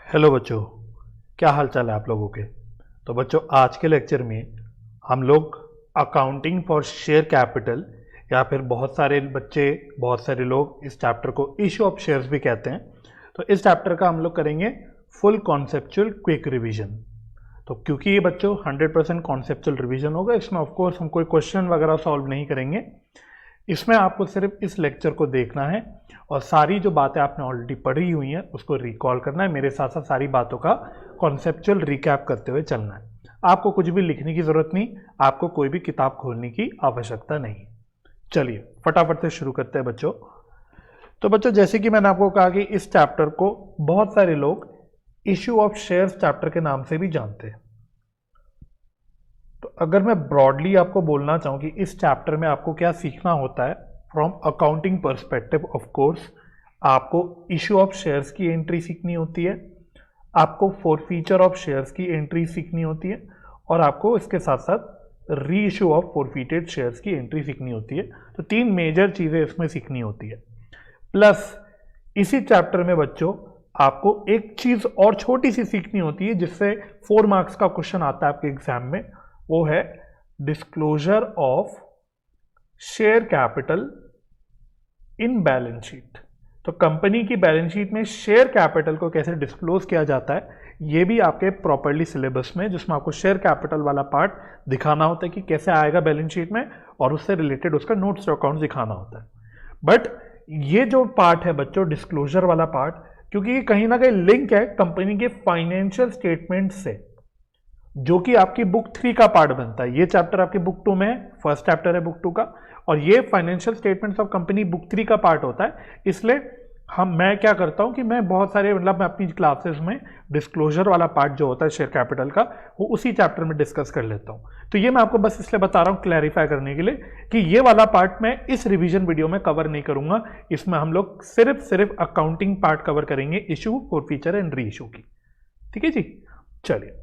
Hello बच्चों, क्या हाल चाल है आप लोगों के। तो बच्चों, आज के लेक्चर में हम लोग अकाउंटिंग फॉर शेयर कैपिटल या फिर बहुत सारे लोग इस चैप्टर को इशू ऑफ शेयर्स भी कहते हैं। तो इस चैप्टर का हम लोग करेंगे फुल कॉन्सेप्चुअल क्विक रिवीजन। तो क्योंकि ये बच्चों 100% कॉन्सेप्चुअल रिवीजन होगा, इसमें ऑफ कोर्स हम कोई क्वेश्चन वगैरह सॉल्व नहीं करेंगे। इसमें आपको सिर्फ इस लेक्चर को देखना है और सारी जो बातें आपने ऑलरेडी पढ़ी हुई हैं उसको रिकॉल करना है। मेरे साथ साथ सारी बातों का कॉन्सेप्चुअल रिकैप करते हुए चलना है। आपको कुछ भी लिखने की जरूरत नहीं, आपको कोई भी किताब खोलने की आवश्यकता नहीं। चलिए फटाफट से शुरू करते हैं बच्चों। तो बच्चों, जैसे कि मैंने आपको कहा कि इस चैप्टर को बहुत सारे लोग इश्यू ऑफ शेयर्स चैप्टर के नाम से भी जानते हैं। तो अगर मैं ब्रॉडली आपको बोलना चाहूँ कि इस चैप्टर में आपको क्या सीखना होता है from accounting perspective, of course आपको इश्यू ऑफ शेयर्स की एंट्री सीखनी होती है, आपको फॉरफीचर ऑफ शेयर्स की एंट्री सीखनी होती है और आपको इसके साथ साथ री इशू ऑफ फॉरफीटेड शेयर्स की एंट्री सीखनी होती है। तो तीन मेजर चीज़ें इसमें सीखनी होती है। प्लस इसी चैप्टर में बच्चों आपको एक चीज़ और छोटी सी सीखनी होती है जिससे 4 मार्क्स का क्वेश्चन आता है आपके एग्जाम में, वो है disclosure of share capital in balance sheet. तो कंपनी की बैलेंस शीट में शेयर कैपिटल को कैसे डिस्क्लोज किया जाता है, ये भी आपके प्रॉपर्ली सिलेबस में, जिसमें आपको शेयर कैपिटल वाला पार्ट दिखाना होता है कि कैसे आएगा बैलेंस शीट में और उससे रिलेटेड उसका नोट्स टू अकाउंट दिखाना होता है। बट ये जो पार्ट है बच्चों, डिस्क्लोजर वाला पार्ट, क्योंकि ये कहीं ना कहीं लिंक है कंपनी के फाइनेंशियल स्टेटमेंट से, जो कि आपकी बुक 3 का पार्ट बनता है। ये चैप्टर आपकी बुक 2 में है, फर्स्ट चैप्टर है बुक 2 का, और ये financial statements of company book 3 का पार्ट होता है। इसलिए मैं क्या करता हूं कि मैं बहुत सारे मैं अपनी क्लासेस में डिस्क्लोजर वाला पार्ट जो होता है शेयर कैपिटल का, वो उसी चैप्टर में डिस्कस कर लेता हूं। तो ये मैं आपको बस इसलिए बता रहा हूं क्लैरिफाई करने के लिए कि ये वाला पार्ट मैं इस रिवीजन वीडियो में कवर नहीं करूंगा। इसमें हम लोग सिर्फ अकाउंटिंग पार्ट कवर करेंगे, issue, forfeiture and re issue की। ठीक है जी, चलिए।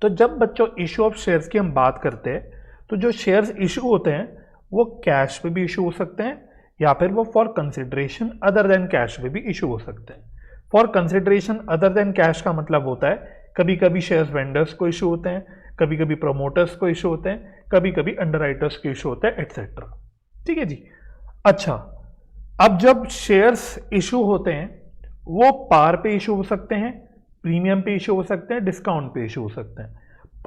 तो जब बच्चों इशू ऑफ शेयर्स की हम बात करते हैं, तो जो शेयर्स इशू होते हैं वो कैश पे भी इशू हो सकते हैं या फिर वो for consideration other than cash पे भी इशू हो सकते हैं। For consideration other than cash का मतलब होता है कभी कभी शेयर्स वेंडर्स को इशू होते हैं, कभी कभी प्रमोटर्स को इशू होते हैं, कभी कभी अंडरराइटर्स को इशू होते हैं, एटसेट्रा। ठीक है जी। अच्छा, अब जब शेयर्स इशू होते हैं वो पार पे इशू हो सकते हैं, प्रीमियम पे इशू हो सकते हैं, डिस्काउंट पे इशू हो सकते हैं।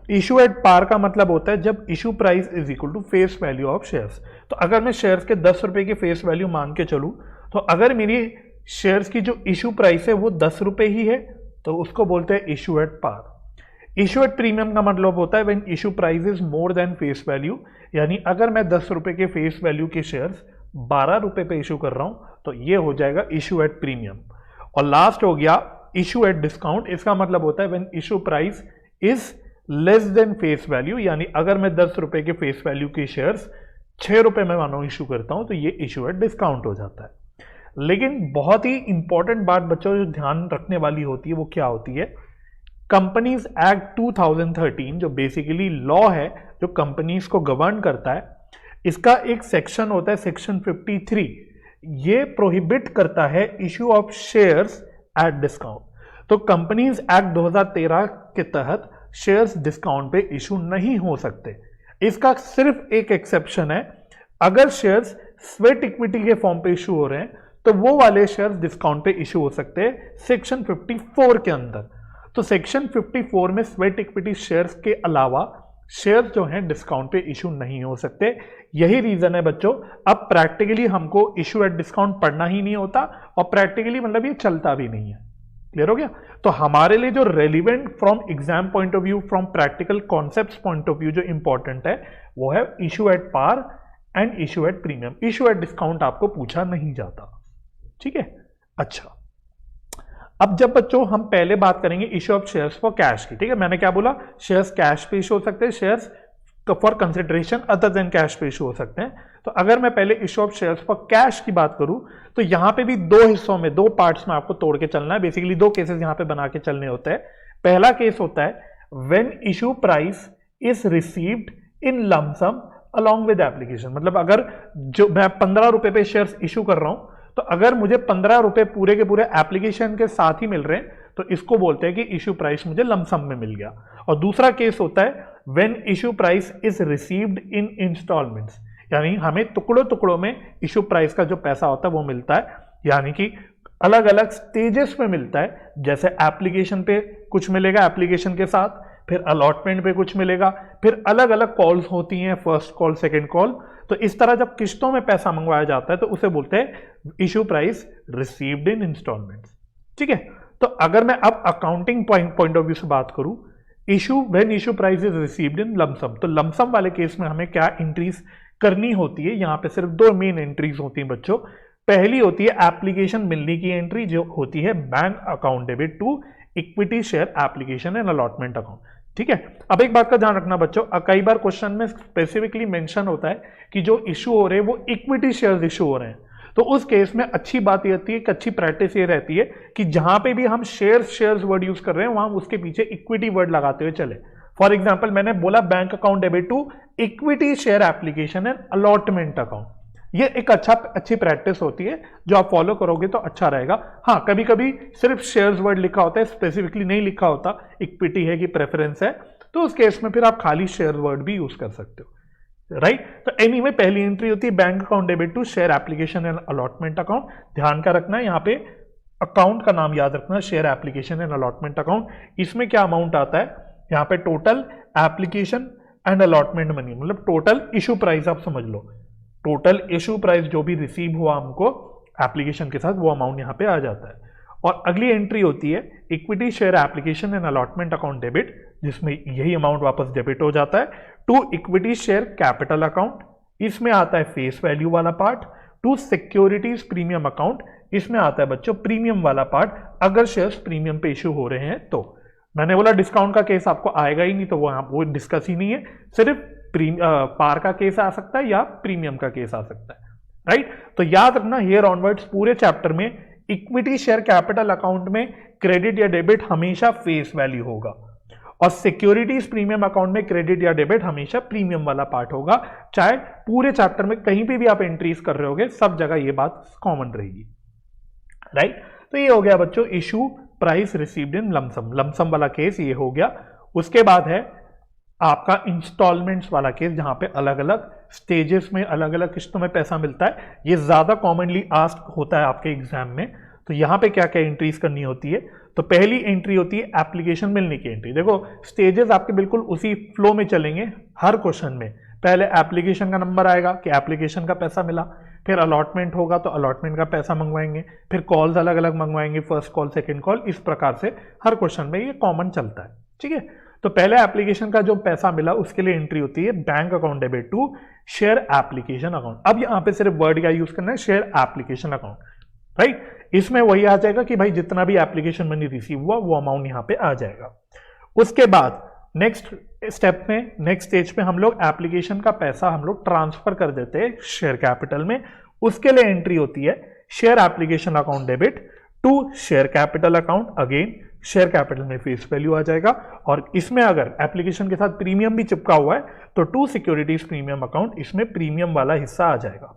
इशू एट पार का मतलब होता है जब issue price is equal to face value of shares. तो अगर मैं शेयर्स के 10 रुपए की फेस वैल्यू मान के चलूं, तो अगर मेरी शेयर्स की जो इशू प्राइस है वो 10 रुपए ही है तो उसको बोलते हैं issue at par. Issue at premium का मतलब होता है when issue price is more than face value, यानी अगर मैं 10 रुपए के फेस वैल्यू के शेयर्स 12 रुपए पे इशू कर रहा हूं तो ये हो जाएगा इशू एट प्रीमियम। और लास्ट हो गया इशू एट डिस्काउंट। इसका मतलब होता है when issue price is less then face value, यानी अगर मैं 10 रुपए के फेस वैल्यू के शेयर्स 6 रुपए में मानो इशू करता हूं तो ये इशू एट डिस्काउंट हो जाता है। लेकिन बहुत ही इंपॉर्टेंट बात बच्चों जो ध्यान रखने वाली होती है वो क्या होती है, कंपनीज एक्ट 2013 जो बेसिकली लॉ है जो कंपनीज को गवर्न करता है, इसका एक सेक्शन होता है सेक्शन 53, ये प्रोहिबिट करता है issue of shares at discount. तो कंपनीज एक्ट 2013 के तहत शेयर्स डिस्काउंट पे इशू नहीं हो सकते। इसका सिर्फ एक एक्सेप्शन है, अगर शेयर्स स्वेट इक्विटी के फॉर्म पे इशू हो रहे हैं तो वो वाले शेयर्स डिस्काउंट पे इशू हो सकते हैं सेक्शन 54 के अंदर। तो सेक्शन 54 में स्वेट इक्विटी शेयर्स के अलावा शेयर्स जो हैं डिस्काउंट पे इशू नहीं हो सकते। यही रीजन है बच्चों, अब प्रैक्टिकली हमको इशू एट डिस्काउंट पढ़ना ही नहीं होता और प्रैक्टिकली मतलब ये चलता भी नहीं है। क्लियर हो गया। तो हमारे लिए जो relevant from exam point of view, from practical concepts point of view जो इंपॉर्टेंट है वो है issue at par and issue at premium. Issue at discount आपको पूछा नहीं जाता। ठीक है। अच्छा, अब जब बच्चों हम पहले बात करेंगे issue of shares for cash की। ठीक है, मैंने क्या बोला, शेयर्स कैश पे इशू हो सकते हैं, shares for consideration other than cash पे इशू हो सकते हैं। तो अगर मैं पहले issue of shares for cash की बात करूं तो यहां पे भी 2 हिस्सों में, 2 पार्ट्स में आपको तोड़ के चलना है। बेसिकली 2 केसेस यहां पे बना के चलने होते हैं। पहला केस होता है when issue price is received in lump sum along with application. मतलब अगर जो मैं 15 रुपए पे शेयर्स इशू कर रहा हूं तो अगर मुझे 15 रुपए पूरे के पूरे एप्लीकेशन के साथ ही मिल रहे हैं तो इसको बोलते हैं कि इश्यू प्राइस मुझे लमसम में मिल गया। और दूसरा केस होता है when issue price is received in installments, यानी हमें टुकड़ों टुकड़ों में इश्यू प्राइस का जो पैसा होता है वो मिलता है, यानी कि अलग अलग स्टेजेस में मिलता है। जैसे एप्लीकेशन पे कुछ मिलेगा एप्लीकेशन के साथ, फिर अलॉटमेंट पे कुछ मिलेगा, फिर अलग अलग कॉल्स होती हैं, फर्स्ट कॉल सेकंड कॉल। तो इस तरह जब किस्तों में पैसा मंगवाया जाता है तो उसे बोलते हैं issue price received in installments. ठीक है, तो अगर मैं अब अकाउंटिंग पॉइंट ऑफ व्यू से बात करूं, when issue price is received in lump sum, तो लमसम वाले केस में हमें क्या एंट्रीज करनी होती है। यहां पे सिर्फ दो मेन एंट्रीज होती हैं बच्चों। पहली होती है एप्लीकेशन मिलने की एंट्री, जो होती है bank account debit to equity share application and allotment account. ठीक है, अब एक बात का ध्यान रखना बच्चों, कई बार क्वेश्चन में स्पेसिफिकली मेंशन होता है कि जो इशू हो रहे हैं वो इक्विटी शेयर्स इशू हो रहे हैं। तो उस केस में अच्छी बात ये होती है, एक अच्छी प्रैक्टिस ये रहती है कि जहां पे भी हम शेयर्स वर्ड यूज कर रहे हैं वहां उसके पीछे इक्विटी वर्ड लगाते हुए चले। फॉर एग्जाम्पल मैंने बोला bank account debit to equity share application and allotment account. ये एक अच्छी प्रैक्टिस होती है, जो आप फॉलो करोगे तो अच्छा रहेगा। हाँ, कभी कभी सिर्फ शेयर्स वर्ड लिखा होता है, स्पेसिफिकली नहीं लिखा होता इक्विटी है कि प्रेफरेंस है, तो उस केस में फिर आप खाली शेयर वर्ड भी यूज कर सकते हो। राइट, तो एनीवे पहली एंट्री होती है bank account debit to share application and allotment account. ध्यान का रखना है, यहाँ पे अकाउंट का नाम याद रखना, share application and allotment account. इसमें क्या अमाउंट आता है, यहाँ पे total application and allotment money, मतलब टोटल इशू प्राइस आप समझ लो। टोटल इशू प्राइस जो भी रिसीव हुआ हमको एप्लीकेशन के साथ, वो अमाउंट यहाँ पे आ जाता है। और अगली एंट्री होती है equity share application and allotment account debit, जिसमें यही अमाउंट वापस डेबिट हो जाता है to equity share capital account. इसमें आता है फेस वैल्यू वाला part. To securities premium account, इसमें आता है बच्चों प्रीमियम वाला पार्ट, अगर शेयर्स प्रीमियम पे इश्यू हो रहे हैं तो। मैंने बोला डिस्काउंट का केस आपको आएगा ही नहीं, तो वो डिस्कस ही नहीं है, सिर्फ पार का केस आ सकता है या प्रीमियम का केस आ सकता है। राइट, तो याद रखना हियर ऑनवर्ड्स पूरे चैप्टर में इक्विटी शेयर कैपिटल अकाउंट में क्रेडिट या डेबिट हमेशा फेस वैल्यू होगा, और सिक्योरिटीज प्रीमियम अकाउंट में क्रेडिट या डेबिट हमेशा प्रीमियम वाला पार्ट होगा। चाहे पूरे चैप्टर में कहीं पे भी आप एंट्रीज कर रहे होगे, सब जगह ये बात कॉमन रहेगी। राइट, तो ये हो गया बच्चों इशू प्राइस रिसीव्ड इन लमसम, लमसम वाला केस ये हो गया। उसके बाद है आपका इंस्टॉलमेंट्स वाला केस, जहां पे अलग अलग स्टेजेस में अलग अलग किस्तों में पैसा मिलता है। ये ज्यादा कॉमनली आस्क होता है आपके एग्जाम में। तो यहां पे क्या क्या एंट्रीज करनी होती है, तो पहली एंट्री होती है एप्लीकेशन मिलने की एंट्री। देखो स्टेजेस आपके बिल्कुल उसी फ्लो में चलेंगे हर क्वेश्चन में। पहले एप्लीकेशन का नंबर आएगा कि एप्लीकेशन का पैसा मिला, फिर अलॉटमेंट होगा तो अलॉटमेंट का पैसा मंगवाएंगे, फिर कॉल्स अलग अलग मंगवाएंगे, फर्स्ट कॉल सेकंड कॉल, इस प्रकार से हर क्वेश्चन में ये कॉमन चलता है। ठीक है, तो पहले एप्लीकेशन का जो पैसा मिला उसके लिए एंट्री होती है bank account debit to share application account. अब यहां पे सिर्फ वर्ड का यूज करना है, शेयर एप्लीकेशन अकाउंट। राइट, इसमें वही आ जाएगा कि भाई जितना भी एप्लीकेशन मनी रिसीव हुआ वो अमाउंट यहां पे आ जाएगा। उसके बाद नेक्स्ट स्टेप में, नेक्स्ट स्टेज पे हम लोग एप्लीकेशन का पैसा हम लोग ट्रांसफर कर देते हैं शेयर कैपिटल में। उसके लिए एंट्री होती है share application account debit to share capital account. Again share capital में फेस वैल्यू आ जाएगा, और इसमें अगर एप्लीकेशन के साथ प्रीमियम भी चिपका हुआ है तो टू सिक्योरिटीज प्रीमियम अकाउंट, इसमें प्रीमियम वाला हिस्सा आ जाएगा।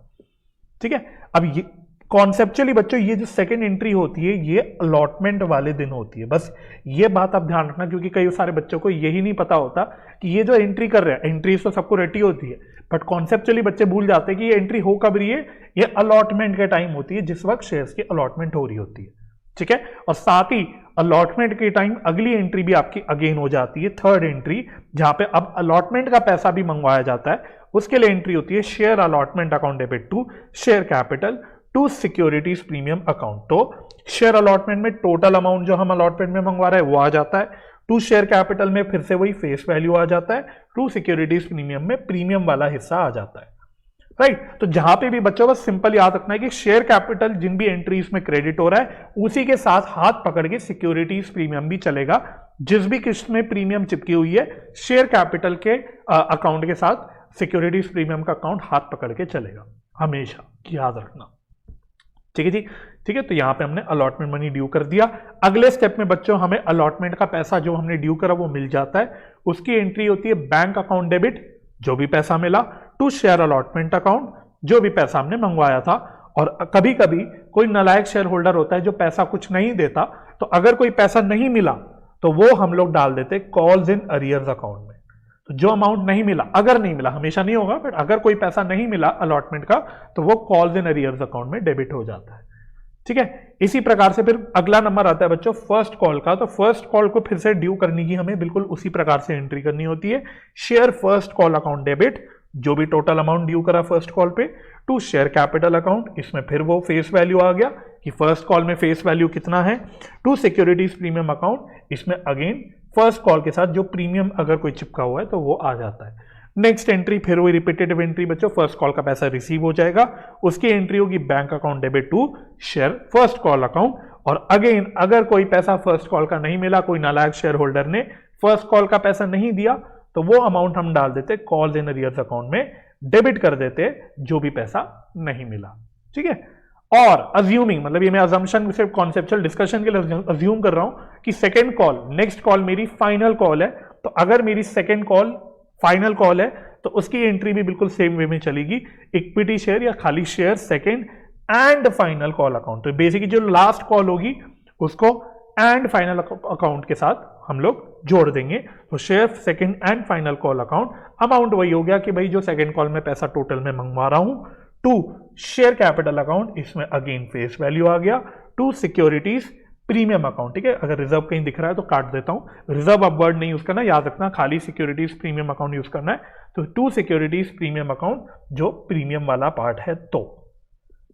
ठीक है, अब ये कॉन्सेप्चुअली बच्चों ये जो सेकंड एंट्री होती है ये अलॉटमेंट वाले दिन होती है। बस ये बात आप ध्यान रखना, क्योंकि कई सारे बच्चों को यही नहीं पता होता कि ये जो एंट्री कर रहे हैं, एंट्रीज तो सबको रेडी होती है, बट कॉन्सेप्चुअली बच्चे भूल जाते हैं कि ये एंट्री हो कब रही है, ये अलॉटमेंट के टाइम होती है, जिस वक्त शेयर्स की अलॉटमेंट हो रही होती है। ठीक है, और साथ ही अलॉटमेंट के टाइम अगली एंट्री भी आपकी अगेन हो जाती है, थर्ड एंट्री, जहां पे अब अलॉटमेंट का पैसा भी मंगवाया जाता है। उसके लिए एंट्री होती है share allotment account debit to share capital to securities premium account. तो शेयर अलॉटमेंट में टोटल अमाउंट जो हम अलॉटमेंट में मंगवा रहे हैं वो आ जाता है, टू शेयर कैपिटल में फिर से वही फेस वैल्यू आ जाता है, टू सिक्योरिटीज प्रीमियम में प्रीमियम वाला हिस्सा आ जाता है। राइट, तो जहां पे भी बच्चों बस सिंपल याद रखना है कि शेयर कैपिटल जिन भी एंट्रीज में क्रेडिट हो रहा है उसी के साथ हाथ पकड़ के सिक्योरिटीज प्रीमियम भी चलेगा। जिस भी किस्त में प्रीमियम चिपकी हुई है शेयर कैपिटल के अकाउंट के साथ सिक्योरिटीज प्रीमियम का अकाउंट हाथ पकड़ के चलेगा, हमेशा याद रखना। ठीक है जी, ठीक है, तो यहां पे हमने अलॉटमेंट मनी ड्यू कर दिया। अगले स्टेप में बच्चों हमें अलॉटमेंट का पैसा जो हमने ड्यू करा वो मिल जाता है। उसकी एंट्री होती है बैंक अकाउंट डेबिट, जो भी पैसा मिला, टू शेयर अलॉटमेंट अकाउंट, जो भी पैसा हमने मंगवाया था। और कभी कभी कोई नालायक शेयर होल्डर होता है जो पैसा कुछ नहीं देता, तो अगर कोई पैसा नहीं मिला तो वो हम लोग डाल देते कॉल्स इन अरियर्स अकाउंट में। तो जो अमाउंट नहीं मिला, अगर नहीं मिला, हमेशा नहीं होगा, बट अगर कोई पैसा नहीं मिला अलॉटमेंट का तो वो कॉल्स इन अरियर्स अकाउंट में डेबिट हो जाता है। ठीक है, इसी प्रकार से फिर अगला नंबर आता है बच्चों फर्स्ट कॉल का। तो फर्स्ट कॉल को फिर से ड्यू करने की हमें बिल्कुल उसी प्रकार से एंट्री करनी होती है। Share first call account debit, जो भी टोटल अमाउंट ड्यू करा फर्स्ट कॉल पे, टू शेयर कैपिटल अकाउंट, इसमें फिर वो फेस वैल्यू आ गया कि फर्स्ट कॉल में फेस वैल्यू कितना है, टू सिक्योरिटीज प्रीमियम अकाउंट, इसमें अगेन फर्स्ट कॉल के साथ जो प्रीमियम अगर कोई चिपका हुआ है तो वो आ जाता है। नेक्स्ट एंट्री फिर वही रिपीटेटिव एंट्री बच्चों, फर्स्ट कॉल का पैसा रिसीव हो जाएगा, उसकी एंट्री होगी bank account debit to share first call account. और अगेन अगर कोई पैसा फर्स्ट कॉल का नहीं मिला, कोई नालायक शेयर होल्डर ने फर्स्ट कॉल का पैसा नहीं दिया, तो वो अमाउंट हम डाल देते कॉल्स इन अरियर्स अकाउंट में, डेबिट कर देते जो भी पैसा नहीं मिला। ठीक है, और अज्यूमिंग, मतलब ये मैं अजम्पशन सिर्फ कॉन्सेप्चुअल डिस्कशन के लिए अज्यूम कर रहा हूं कि सेकेंड कॉल, नेक्स्ट कॉल मेरी फाइनल कॉल है, तो अगर मेरी सेकेंड कॉल फाइनल कॉल है तो उसकी एंट्री भी बिल्कुल सेम वे में चलेगी, इक्विटी शेयर या खाली share second and final call account. तो बेसिकली जो लास्ट कॉल होगी उसको एंड फाइनल अकाउंट के साथ हम लोग जोड़ देंगे। तो share second and final call account, amount वही हो गया कि भाई जो सेकेंड कॉल में पैसा टोटल में मंगवा रहा हूं, टू शेयर कैपिटल अकाउंट, इसमें अगेन फेस वैल्यू आ गया, टू सिक्योरिटीज प्रीमियम अकाउंट। ठीक है, अगर रिजर्व कहीं दिख रहा है तो काट देता हूं, रिजर्व अब वर्ड नहीं यूज करना, याद रखना खाली सिक्योरिटीज प्रीमियम अकाउंट यूज करना है। तो टू सिक्योरिटीज प्रीमियम अकाउंट जो प्रीमियम वाला पार्ट है, तो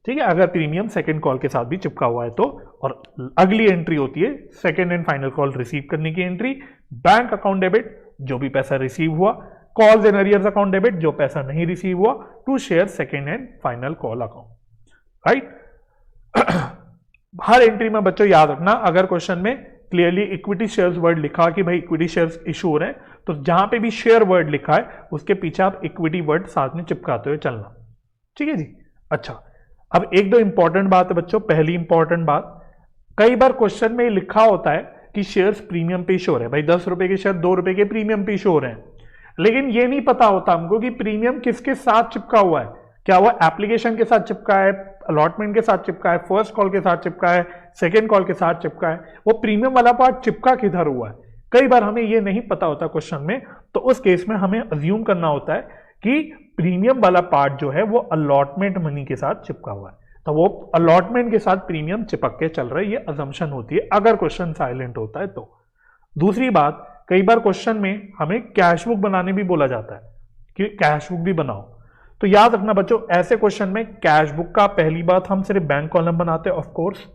ठीक है, अगर प्रीमियम सेकंड कॉल के साथ भी चिपका हुआ है तो। और अगली एंट्री होती है second and final call receive करने की एंट्री, बैंक अकाउंट डेबिट जो भी पैसा रिसीव हुआ, calls in arrears account debit जो पैसा नहीं रिसीव हुआ, to share second and final call account. Right, हर एंट्री में बच्चों याद रखना, अगर क्वेश्चन में क्लियरली इक्विटी शेयर्स वर्ड लिखा कि भाई इक्विटी शेयर्स इशू हो रहे हैं, तो जहां पे भी शेयर वर्ड लिखा है उसके पीछे आप इक्विटी वर्ड साथ में चिपकाते हुए चलना। ठीक है जी। अच्छा, अब एक दो इंपॉर्टेंट बात है बच्चों। पहली इंपॉर्टेंट बात, कई बार क्वेश्चन में लिखा होता है कि शेयर्स प्रीमियम पे शो हो रहे हैं, भाई 10 रुपए के शेयर 2 रुपए के प्रीमियम पे शो हो रहे हैं, लेकिन ये नहीं पता होता हमको कि प्रीमियम किसके साथ चिपका हुआ है, क्या वो एप्लीकेशन के साथ चिपका है, अलॉटमेंट के साथ चिपका है, फर्स्ट कॉल के साथ चिपका है, सेकेंड कॉल के साथ चिपका है, वो प्रीमियम वाला पार्ट चिपका किधर हुआ है। कई बार हमें ये नहीं पता होता क्वेश्चन में, तो उस केस में हमें अज्यूम करना होता है कि प्रीमियम वाला पार्ट जो है वो अलॉटमेंट मनी के साथ चिपका हुआ है, तो वो अलॉटमेंट के साथ प्रीमियम चिपक के चल रहा है, ये अजम्पशन होती है अगर क्वेश्चन साइलेंट होता है तो। दूसरी बात, कई बार क्वेश्चन में हमें कैश बुक बनाने भी बोला जाता है कि कैश बुक भी बनाओ, तो याद रखना बच्चों ऐसे क्वेश्चन में कैश बुक का पहली बात हम सिर्फ बैंक कॉलम बनाते हैं ऑफ कोर्स,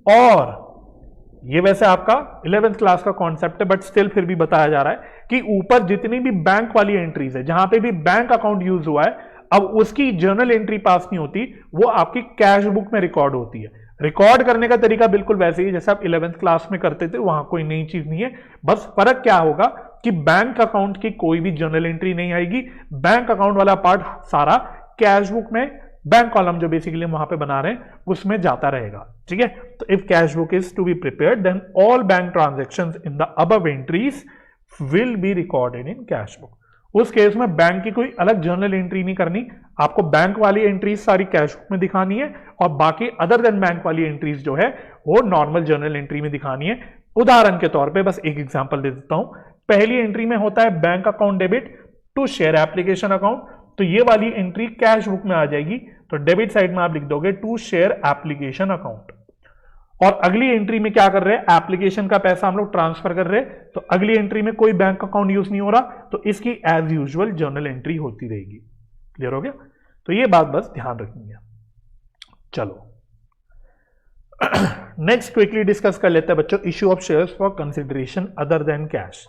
और ये वैसे आपका 11th क्लास का कॉन्सेप्ट है बट स्टिल फिर भी बताया जा रहा है कि ऊपर जितनी भी बैंक वाली एंट्रीज है, जहां पे भी बैंक अकाउंट यूज हुआ है, अब उसकी जर्नल एंट्री पास नहीं होती, वो आपकी कैश बुक में रिकॉर्ड होती है। रिकॉर्ड करने का तरीका बिल्कुल वैसे ही जैसे आप 11th क्लास में करते थे, वहां कोई नई चीज नहीं है, बस फर्क क्या होगा कि बैंक अकाउंट की कोई भी जर्नल एंट्री नहीं आएगी, बैंक अकाउंट वाला पार्ट सारा कैश बुक में, बैंक कॉलम जो बेसिकली हम वहां पे बना रहे हैं उसमें जाता रहेगा। ठीक है, तो if cash book is to be prepared then all bank transactions in the above entries will be recorded in cash book. उस केस में बैंक की कोई अलग जर्नल एंट्री नहीं करनी, आपको बैंक वाली एंट्रीज सारी कैश बुक में दिखानी है और बाकी अदर देन बैंक वाली एंट्रीज जो है वो नॉर्मल जर्नल एंट्री में दिखानी है। उदाहरण के तौर पे बस एक एग्जांपल दे देता हूं, पहली एंट्री में होता है bank account debit to share application account, तो ये वाली एंट्री कैश बुक में आ जाएगी, तो डेबिट साइड में आप लिख दोगे टू शेयर एप्लीकेशन अकाउंट। और अगली एंट्री में क्या कर रहे हैं, एप्लीकेशन का पैसा हम लोग ट्रांसफर कर रहे हैं, तो अगली एंट्री में कोई बैंक अकाउंट यूज नहीं हो रहा, तो इसकी एज यूजुअल जर्नल एंट्री होती रहेगी। क्लियर हो गया, तो ये बात बस ध्यान रखनी है। चलो नेक्स्ट क्विकली डिस्कस कर लेते हैं बच्चों, issue of shares for consideration other than cash.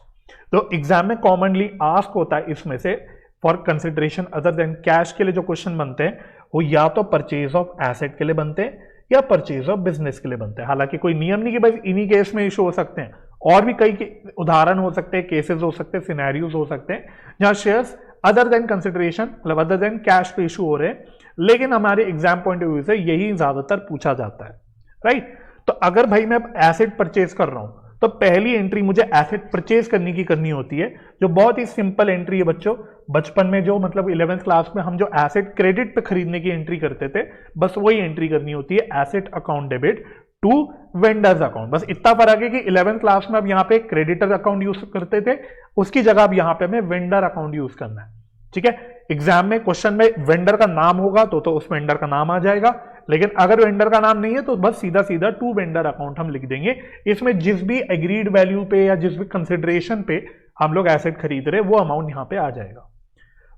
तो एग्जाम में कॉमनली आस्क होता है इसमें से for consideration other than cash के लिए जो क्वेश्चन बनते हैं वो या तो परचेज ऑफ एसेट के लिए बनते हैं या परचेज ऑफ बिजनेस के लिए बनते हैं। हालांकि कोई नियम नहीं कि बस इन्हीं केस में इशू हो सकते हैं, और भी कई उदाहरण हो सकते हैं, केसेस हो सकते हैं, सिनेरियोज हो सकते हैं जहां शेयर्स अदर देन कंसिडरेशन मतलब अदर देन कैश पे इशू हो रहे हैं, लेकिन हमारे एग्जाम पॉइंट ऑफ व्यू से यही ज्यादातर पूछा जाता है। राइट, तो अगर भाई मैं एसेट परचेज कर रहा हूं तो पहली एंट्री मुझे एसेट परचेज करने की करनी होती है, जो बहुत ही सिंपल एंट्री है बच्चों। बचपन में जो मतलब 11th क्लास में हम जो एसेट क्रेडिट पे खरीदने की एंट्री करते थे, बस वही एंट्री करनी होती है, asset account debit to vendors account. बस इतना फर्क है कि 11th क्लास में अब यहाँ पे क्रेडिटर अकाउंट यूज करते थे, उसकी जगह अब यहाँ पे हमें वेंडर अकाउंट यूज करना है। ठीक है, एग्जाम में क्वेश्चन में वेंडर का नाम होगा तो उस वेंडर का नाम आ जाएगा, लेकिन अगर वेंडर का नाम नहीं है तो बस सीधा सीधा टू वेंडर अकाउंट हम लिख देंगे। इसमें जिस भी एग्रीड वैल्यू पे या जिस भी कंसिडरेशन पे हम लोग एसेट खरीद रहे वो अमाउंट यहाँ पे आ जाएगा।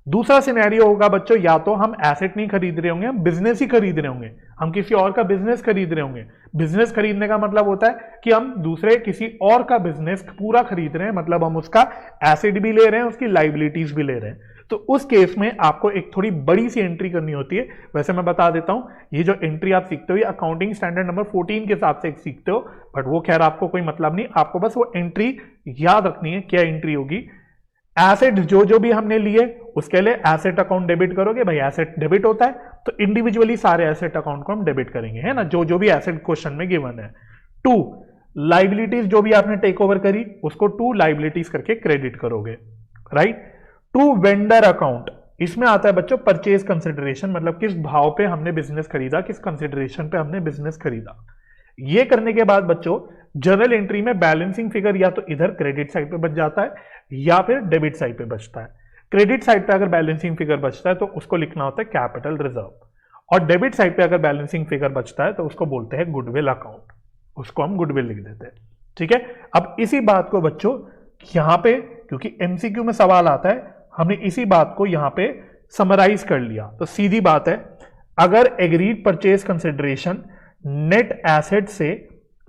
दूसरा सिनेरियो होगा बच्चों, या तो हम एसेट नहीं खरीद रहे होंगे, हम बिजनेस ही खरीद रहे होंगे, हम किसी और का बिजनेस खरीद रहे होंगे। बिजनेस खरीदने का मतलब होता है कि हम दूसरे किसी और का बिजनेस पूरा खरीद रहे हैं, मतलब हम उसका एसेट भी ले रहे हैं, उसकी लाइबिलिटीज भी ले रहे हैं। तो उस केस में आपको एक थोड़ी बड़ी सी एंट्री करनी होती है। वैसे मैं बता देता हूं, ये जो एंट्री आप सीखते हो ये अकाउंटिंग स्टैंडर्ड नंबर 14 के हिसाब से सीखते हो, बट वो खैर आपको कोई मतलब नहीं, आपको बस वो एंट्री याद रखनी है। क्या एंट्री होगी? एसेट जो भी हमने लिए उसके लिए एसेट अकाउंट डेबिट करोगे। भाई एसेट डेबिट होता है तो इंडिविजुअली सारे एसेट अकाउंट को हम डेबिट करेंगे, है ना, जो भी एसेट क्वेश्चन में गिवन है। टू लाइबिलिटीज जो भी आपने टेक ओवर करी उसको टू लाइबिलिटीज करके क्रेडिट करोगे, राइट। टू वेंडर अकाउंट, इसमें आता है बच्चों परचेज कंसिडरेशन, मतलब किस भाव पे हमने बिजनेस खरीदा, किस कंसिडरेशन पे हमने बिजनेस खरीदा। ये करने के बाद बच्चों जर्नल एंट्री में बैलेंसिंग फिगर या तो इधर क्रेडिट साइड पे बच जाता है या फिर डेबिट साइड पे बचता है। क्रेडिट साइड पे अगर बैलेंसिंग फिगर बचता है तो उसको लिखना होता है कैपिटल रिजर्व, और डेबिट साइड पे अगर बैलेंसिंग फिगर बचता है तो उसको बोलते हैं गुडविल अकाउंट, उसको हम गुडविल लिख देते हैं। ठीक है, अब इसी बात को बच्चों यहां पे, क्योंकि एमसीक्यू में सवाल आता है, हमने इसी बात को यहां पे समराइज कर लिया। तो सीधी बात है, अगर agreed purchase consideration net asset से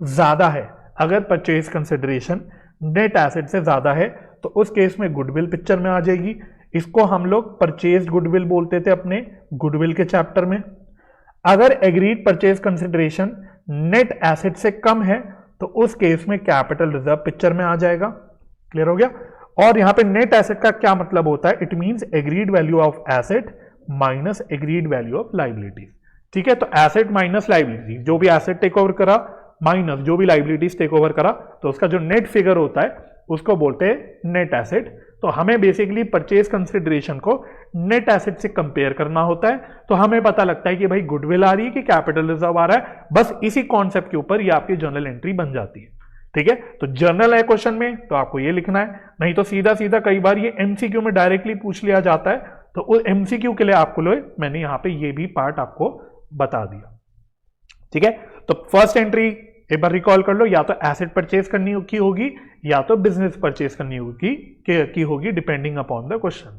ज्यादा है, अगर परचेज कंसिडरेशन नेट एसेट से ज्यादा है तो उस केस में गुडविल पिक्चर में आ जाएगी। इसको हम लोग परचेज गुडविल बोलते थे अपने गुडविल के चैप्टर में। अगर agreed purchase consideration net asset से कम है तो उस केस में कैपिटल रिजर्व पिक्चर में आ जाएगा। क्लियर हो गया? और यहां पे नेट एसेट का क्या मतलब होता है? It means agreed value of asset minus agreed value of liabilities. ठीक है, तो एसेट माइनस लाइबिलिटी, जो भी एसेट टेक ओवर करा माइनस जो भी लाइबिलिटीज टेक ओवर करा, तो उसका जो नेट फिगर होता है उसको बोलते हैं नेट एसेट। तो हमें बेसिकली परचेज कंसिडरेशन को नेट एसेट से कंपेयर करना होता है, तो हमें पता लगता है कि भाई गुडविल आ रही है कि कैपिटल रिजर्व आ रहा है। बस इसी कॉन्सेप्ट के ऊपर ये आपकी जर्नल एंट्री बन जाती है। ठीक है, तो जर्नल है क्वेश्चन में तो आपको ये लिखना है, नहीं तो सीधा सीधा कई बार ये एमसीक्यू में डायरेक्टली पूछ लिया जाता है, तो उस एमसीक्यू के लिए आपको मैंने यहां पे ये भी पार्ट आपको बता दिया। ठीक है, तो फर्स्ट एंट्री एक बार रिकॉल कर लो, या तो एसेट परचेज करनी की होगी या तो बिजनेस परचेज करनी होगी डिपेंडिंग अपॉन द क्वेश्चन।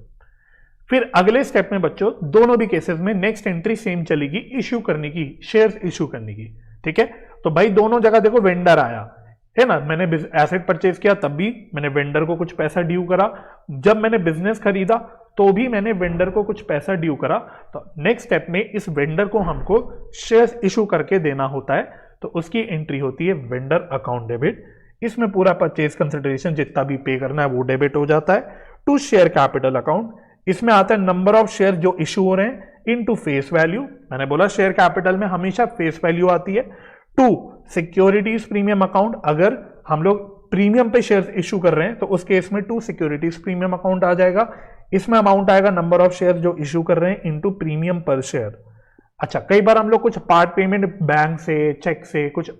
फिर अगले स्टेप में बच्चों दोनों भी केसेस में नेक्स्ट एंट्री सेम चलेगी, इश्यू करने की, शेयर्स इश्यू करने की। ठीक है, तो भाई दोनों जगह देखो वेंडर आया है ना, मैंने एसेट परचेज किया तब भी मैंने वेंडर को कुछ पैसा ड्यू करा, जब मैंने बिजनेस खरीदा तो भी मैंने वेंडर को कुछ पैसा ड्यू करा। तो नेक्स्ट स्टेप में इस वेंडर को हमको शेयर्स इशू करके देना होता है, तो उसकी एंट्री होती है वेंडर अकाउंट डेबिट। इसमें पूरा परचेज कंसिडरेशन जितना भी पे करना है वो डेबिट हो जाता है। टू शेयर कैपिटल अकाउंट, इसमें आता है नंबर ऑफ शेयर जो इशू हो रहे हैं इनटू फेस वैल्यू। मैंने बोला शेयर कैपिटल में हमेशा फेस वैल्यू आती है। टू सिक्योरिटीज प्रीमियम अकाउंट, अगर हम लोग प्रीमियम पे शेयर्स इशू कर रहे हैं तो उस केस में टू सिक्योरिटीज प्रीमियम अकाउंट आ जाएगा। इसमें अमाउंट आएगा नंबर ऑफ शेयर जो इशू कर रहे हैं इनटू प्रीमियम पर शेयर। अच्छा, कई बार हम लोग कुछ पार्ट पेमेंट बैंक से, चेक से, कुछ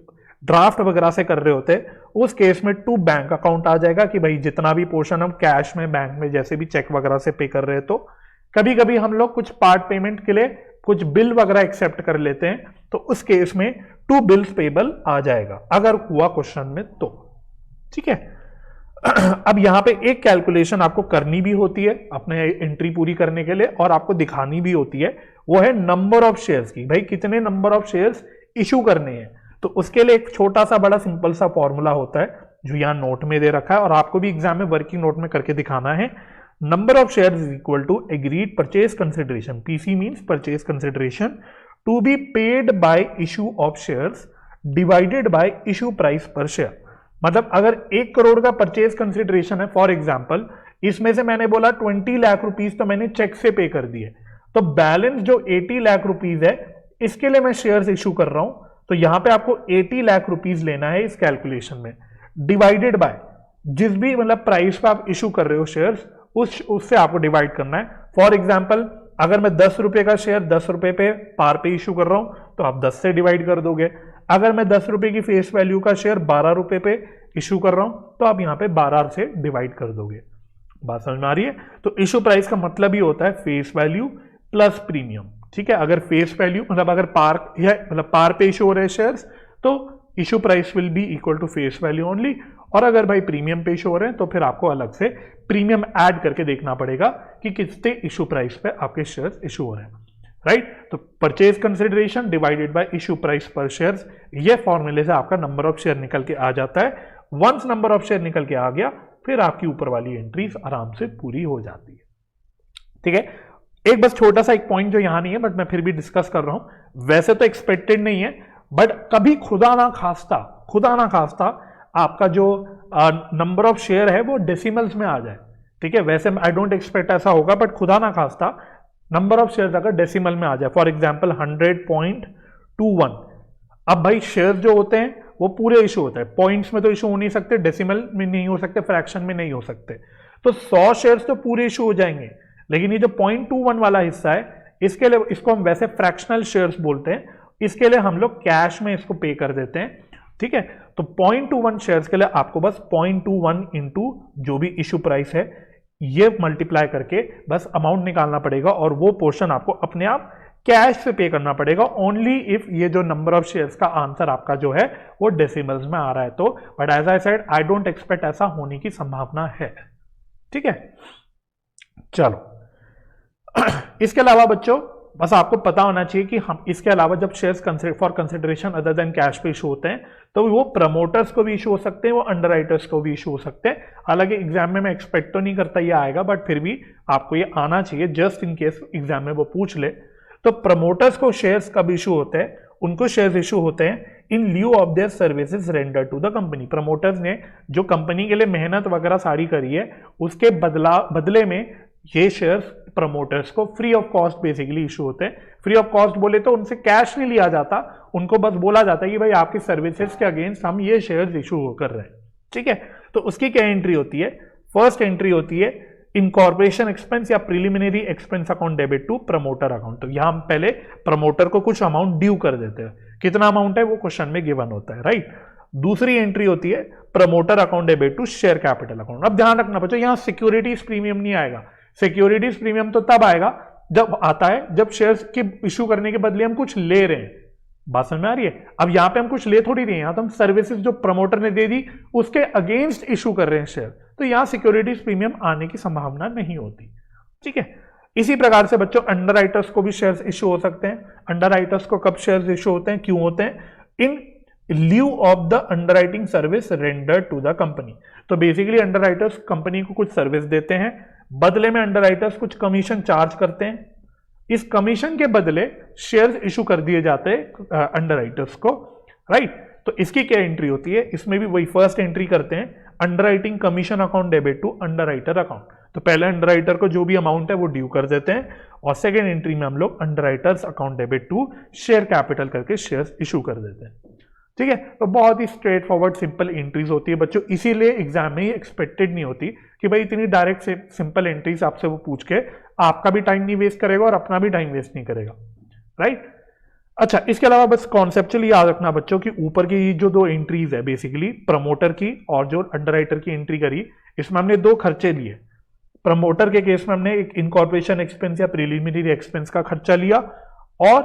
ड्राफ्ट वगैरह से कर रहे होते हैं, उस केस में टू बैंक अकाउंट आ जाएगा कि भाई जितना भी पोर्शन हम कैश में, बैंक में, जैसे भी चेक वगैरह से पे कर रहे हैं। तो कभी कभी हम लोग कुछ पार्ट पेमेंट के लिए कुछ बिल वगैरह एक्सेप्ट कर लेते हैं, तो उस केस में टू बिल्स पेबल आ जाएगा अगर हुआ क्वेश्चन में तो। ठीक है, अब यहां पे एक कैलकुलेशन आपको करनी भी होती है अपने एंट्री पूरी करने के लिए, और आपको दिखानी भी होती है, वो है नंबर ऑफ शेयर्स की। भाई कितने नंबर ऑफ शेयर्स इशू करने हैं, तो उसके लिए एक छोटा सा बड़ा सिंपल सा फॉर्मूला होता है जो यहां नोट में दे रखा है, और आपको भी एग्जाम में वर्किंग नोट में करके दिखाना है। Number of shares is equal to agreed purchase consideration, PC means purchase consideration, to be paid by issue of shares divided by issue price per share. मतलब अगर 1 करोड़ का परचेज कंसिडरेशन है for example, इसमें से मैंने बोला 20 लाख रुपीस तो मैंने चेक से पे कर दिए, तो बैलेंस जो 80 लाख रुपीस है इसके लिए मैं शेयर्स इशू कर रहा हूं, तो यहां पे आपको 80 लाख रुपीस लेना है इस कैलकुलेशन में, डिवाइडेड बाय जिस भी मतलब प्राइस पे आप इशू कर रहे हो शेयर्स, उससे आपको डिवाइड करना है। फॉर एग्जाम्पल अगर मैं 10 रुपए का शेयर 10 रुपए पे पार पे इशू कर रहा हूं तो आप 10 से डिवाइड कर दोगे। अगर मैं 10 रुपए की फेस वैल्यू का शेयर 12 रुपए पे इशू कर रहा हूं तो आप यहां पे 12 से डिवाइड कर दोगे। बात समझ में आ रही है? तो इशू प्राइस का मतलब ही होता है फेस वैल्यू प्लस प्रीमियम। ठीक है, अगर फेस वैल्यू मतलब अगर पार पे इशू हो रहे शेयर्स तो issue price will be equal to face value only, और अगर भाई प्रीमियम पे इशू हो रहे हैं तो फिर आपको अलग से प्रीमियम ऐड करके देखना पड़ेगा कि कितने इशू प्राइस पे आपके शेयर्स इशू हो रहे हैं। राइट, तो purchase consideration divided by issue price पर शेयर्स, ये फॉर्मूले से आपका नंबर ऑफ शेयर निकल के आ जाता है। वंस नंबर ऑफ शेयर निकल के आ गया फिर आपकी ऊपर वाली एंट्रीज आराम से पूरी हो जाती है। ठीक है, एक बस छोटा सा एक पॉइंट जो यहां नहीं है बट मैं फिर भी डिस्कस कर रहा हूं, वैसे तो एक्सपेक्टेड नहीं है बट कभी खुदा ना खास्ता आपका जो नंबर ऑफ शेयर है वो डेसिमल्स में आ जाए। ठीक है, वैसे आई डोंट एक्सपेक्ट ऐसा होगा बट खुदा ना खास्ता नंबर ऑफ शेयर अगर डेसिमल में आ जाए, फॉर एग्जाम्पल 100.21, अब भाई शेयर जो होते हैं वो पूरे इशू होते हैं, पॉइंट्स में तो इशू हो नहीं सकते, डेसिमल में नहीं हो सकते, फ्रैक्शन में नहीं हो सकते, तो 100 शेयर्स तो पूरे इशू हो जाएंगे। लेकिन ये जो 0.21 वाला हिस्सा है इसके लिए, इसको हम वैसे फ्रैक्शनल शेयर्स बोलते हैं, इसके लिए हम लोग कैश में इसको पे कर देते हैं। ठीक है, तो 0.21 शेयर्स के लिए आपको बस 0.21 इंटू जो भी इशू प्राइस है ये मल्टीप्लाई करके बस अमाउंट निकालना पड़ेगा, और वो पोर्शन आपको अपने आप कैश से पे करना पड़ेगा ओनली इफ ये जो नंबर ऑफ शेयर्स का आंसर आपका जो है वो डेसिमल्स में आ रहा है तो। But as I said I don't expect ऐसा होने की संभावना है। ठीक है, चलो इसके अलावा बच्चों बस आपको पता होना चाहिए कि हम इसके अलावा जब shares for consideration other than cash पे इशू होते हैं तो वो प्रमोटर्स को भी इशू हो सकते हैं, वो अंडरराइटर्स को भी इशू हो सकते हैं। हालांकि एग्जाम में मैं एक्सपेक्ट तो नहीं करता ये आएगा बट फिर भी आपको ये आना चाहिए जस्ट इन केस एग्जाम में वो पूछ ले। तो प्रमोटर्स को शेयर्स कब इशू होते हैं? उनको शेयर्स इशू होते हैं in lieu of their services render to the company. Promoters ने जो कंपनी के लिए मेहनत वगैरह सारी करी है उसके बदले में ये शेयर्स प्रमोटर्स को free of cost basically issue होते हैं। फ्री ऑफ कॉस्ट बोले तो उनसे कैश नहीं लिया जाता, उनको बस बोला जाता है कि भाई आपकी सर्विसेज के अगेंस्ट हम ये शेयर्स इशू कर रहे हैं। ठीक है, तो उसकी क्या एंट्री होती है? फर्स्ट एंट्री होती है इनकॉर्पोरेशन एक्सपेंस या preliminary expense account debit to promoter account. तो यहां हम पहले प्रमोटर को कुछ अमाउंट ड्यू कर देते हैं, कितना अमाउंट है वो क्वेश्चन में गिवन होता है। राइट, दूसरी एंट्री होती है promoter account debit to share capital account. अब ध्यान रखना बच्चों, यहां सिक्योरिटीज प्रीमियम नहीं आएगा। सिक्योरिटीज प्रीमियम तो तब आएगा जब आता है जब शेयर्स की इशू करने के बदले हम कुछ ले रहे हैं। बात समझ में आ रही है? अब यहां पे हम कुछ ले थोड़ी रहे हैं, यहां तो हम सर्विसेज जो प्रमोटर ने दे दी उसके अगेंस्ट इशू कर रहे हैं शेयर, तो यहां सिक्योरिटीज प्रीमियम आने की संभावना नहीं होती। ठीक है, इसी प्रकार से बच्चों अंडरराइटर्स को भी शेयर्स इशू हो सकते हैं। अंडरराइटर्स को कब शेयर्स इशू होते हैं, क्यों होते हैं? In lieu of the underwriting service render to the company. तो बेसिकली अंडरराइटर्स कंपनी को कुछ सर्विस देते हैं, बदले में अंडरराइटर्स कुछ कमीशन चार्ज करते हैं, इस कमीशन के बदले शेयर्स इशू कर दिए जाते हैं अंडरराइटर्स को। राइट, तो इसकी क्या एंट्री होती है? इसमें भी वही फर्स्ट एंट्री करते हैं underwriting commission account debit to underwriter account. तो पहले अंडरराइटर को जो भी अमाउंट है वो ड्यू कर देते हैं, और सेकेंड एंट्री में हम लोग underwriters account debit to share capital करके शेयर्स इशू कर देते हैं। ठीक है, तो बहुत ही स्ट्रेट फॉरवर्ड सिंपल एंट्रीज होती है बच्चों, इसीलिए एग्जाम में ही एक्सपेक्टेड नहीं होती कि भाई इतनी डायरेक्ट सिंपल एंट्रीज आपसे वो पूछ के आपका भी टाइम नहीं वेस्ट करेगा और अपना भी टाइम वेस्ट नहीं करेगा। राइट, अच्छा इसके अलावा बस कॉन्सेप्चुअली याद रखना बच्चों कि ऊपर की जो दो एंट्रीज है बेसिकली प्रमोटर की और जो अंडरराइटर की एंट्री करी, इसमें हमने दो खर्चे लिए। प्रमोटर के केस में हमने एक इनकॉर्पोरेशन एक्सपेंस या प्रिलिमिनरी एक्सपेंस का खर्चा लिया, और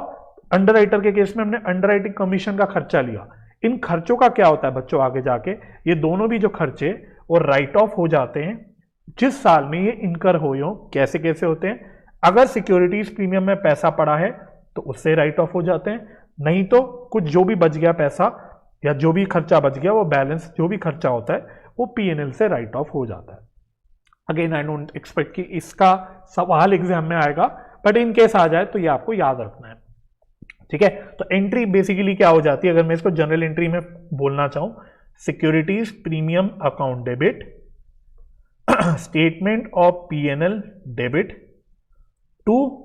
अंडरराइटर के केस में हमने अंडरराइटिंग कमीशन का खर्चा लिया। इन खर्चों का क्या होता है बच्चों आगे जाके, ये दोनों भी जो खर्चे वो राइट ऑफ हो जाते हैं जिस साल में ये इनकर हो। कैसे कैसे होते हैं? अगर सिक्योरिटीज प्रीमियम में पैसा पड़ा है तो उससे राइट ऑफ हो जाते हैं, नहीं तो कुछ जो भी बच गया पैसा या जो भी खर्चा बच गया वो बैलेंस जो भी खर्चा होता है वो पीएनएल से राइट ऑफ हो जाता है। अगेन आई डोंट एक्सपेक्ट कि इसका सवाल एग्जाम में आएगा, बट इन केस आ जाए तो ये आपको याद रखना है। ठीक है, तो एंट्री बेसिकली क्या हो जाती है, अगर मैं इसको जनरल एंट्री में बोलना चाहूं, securities premium account debit, statement of PNL debit to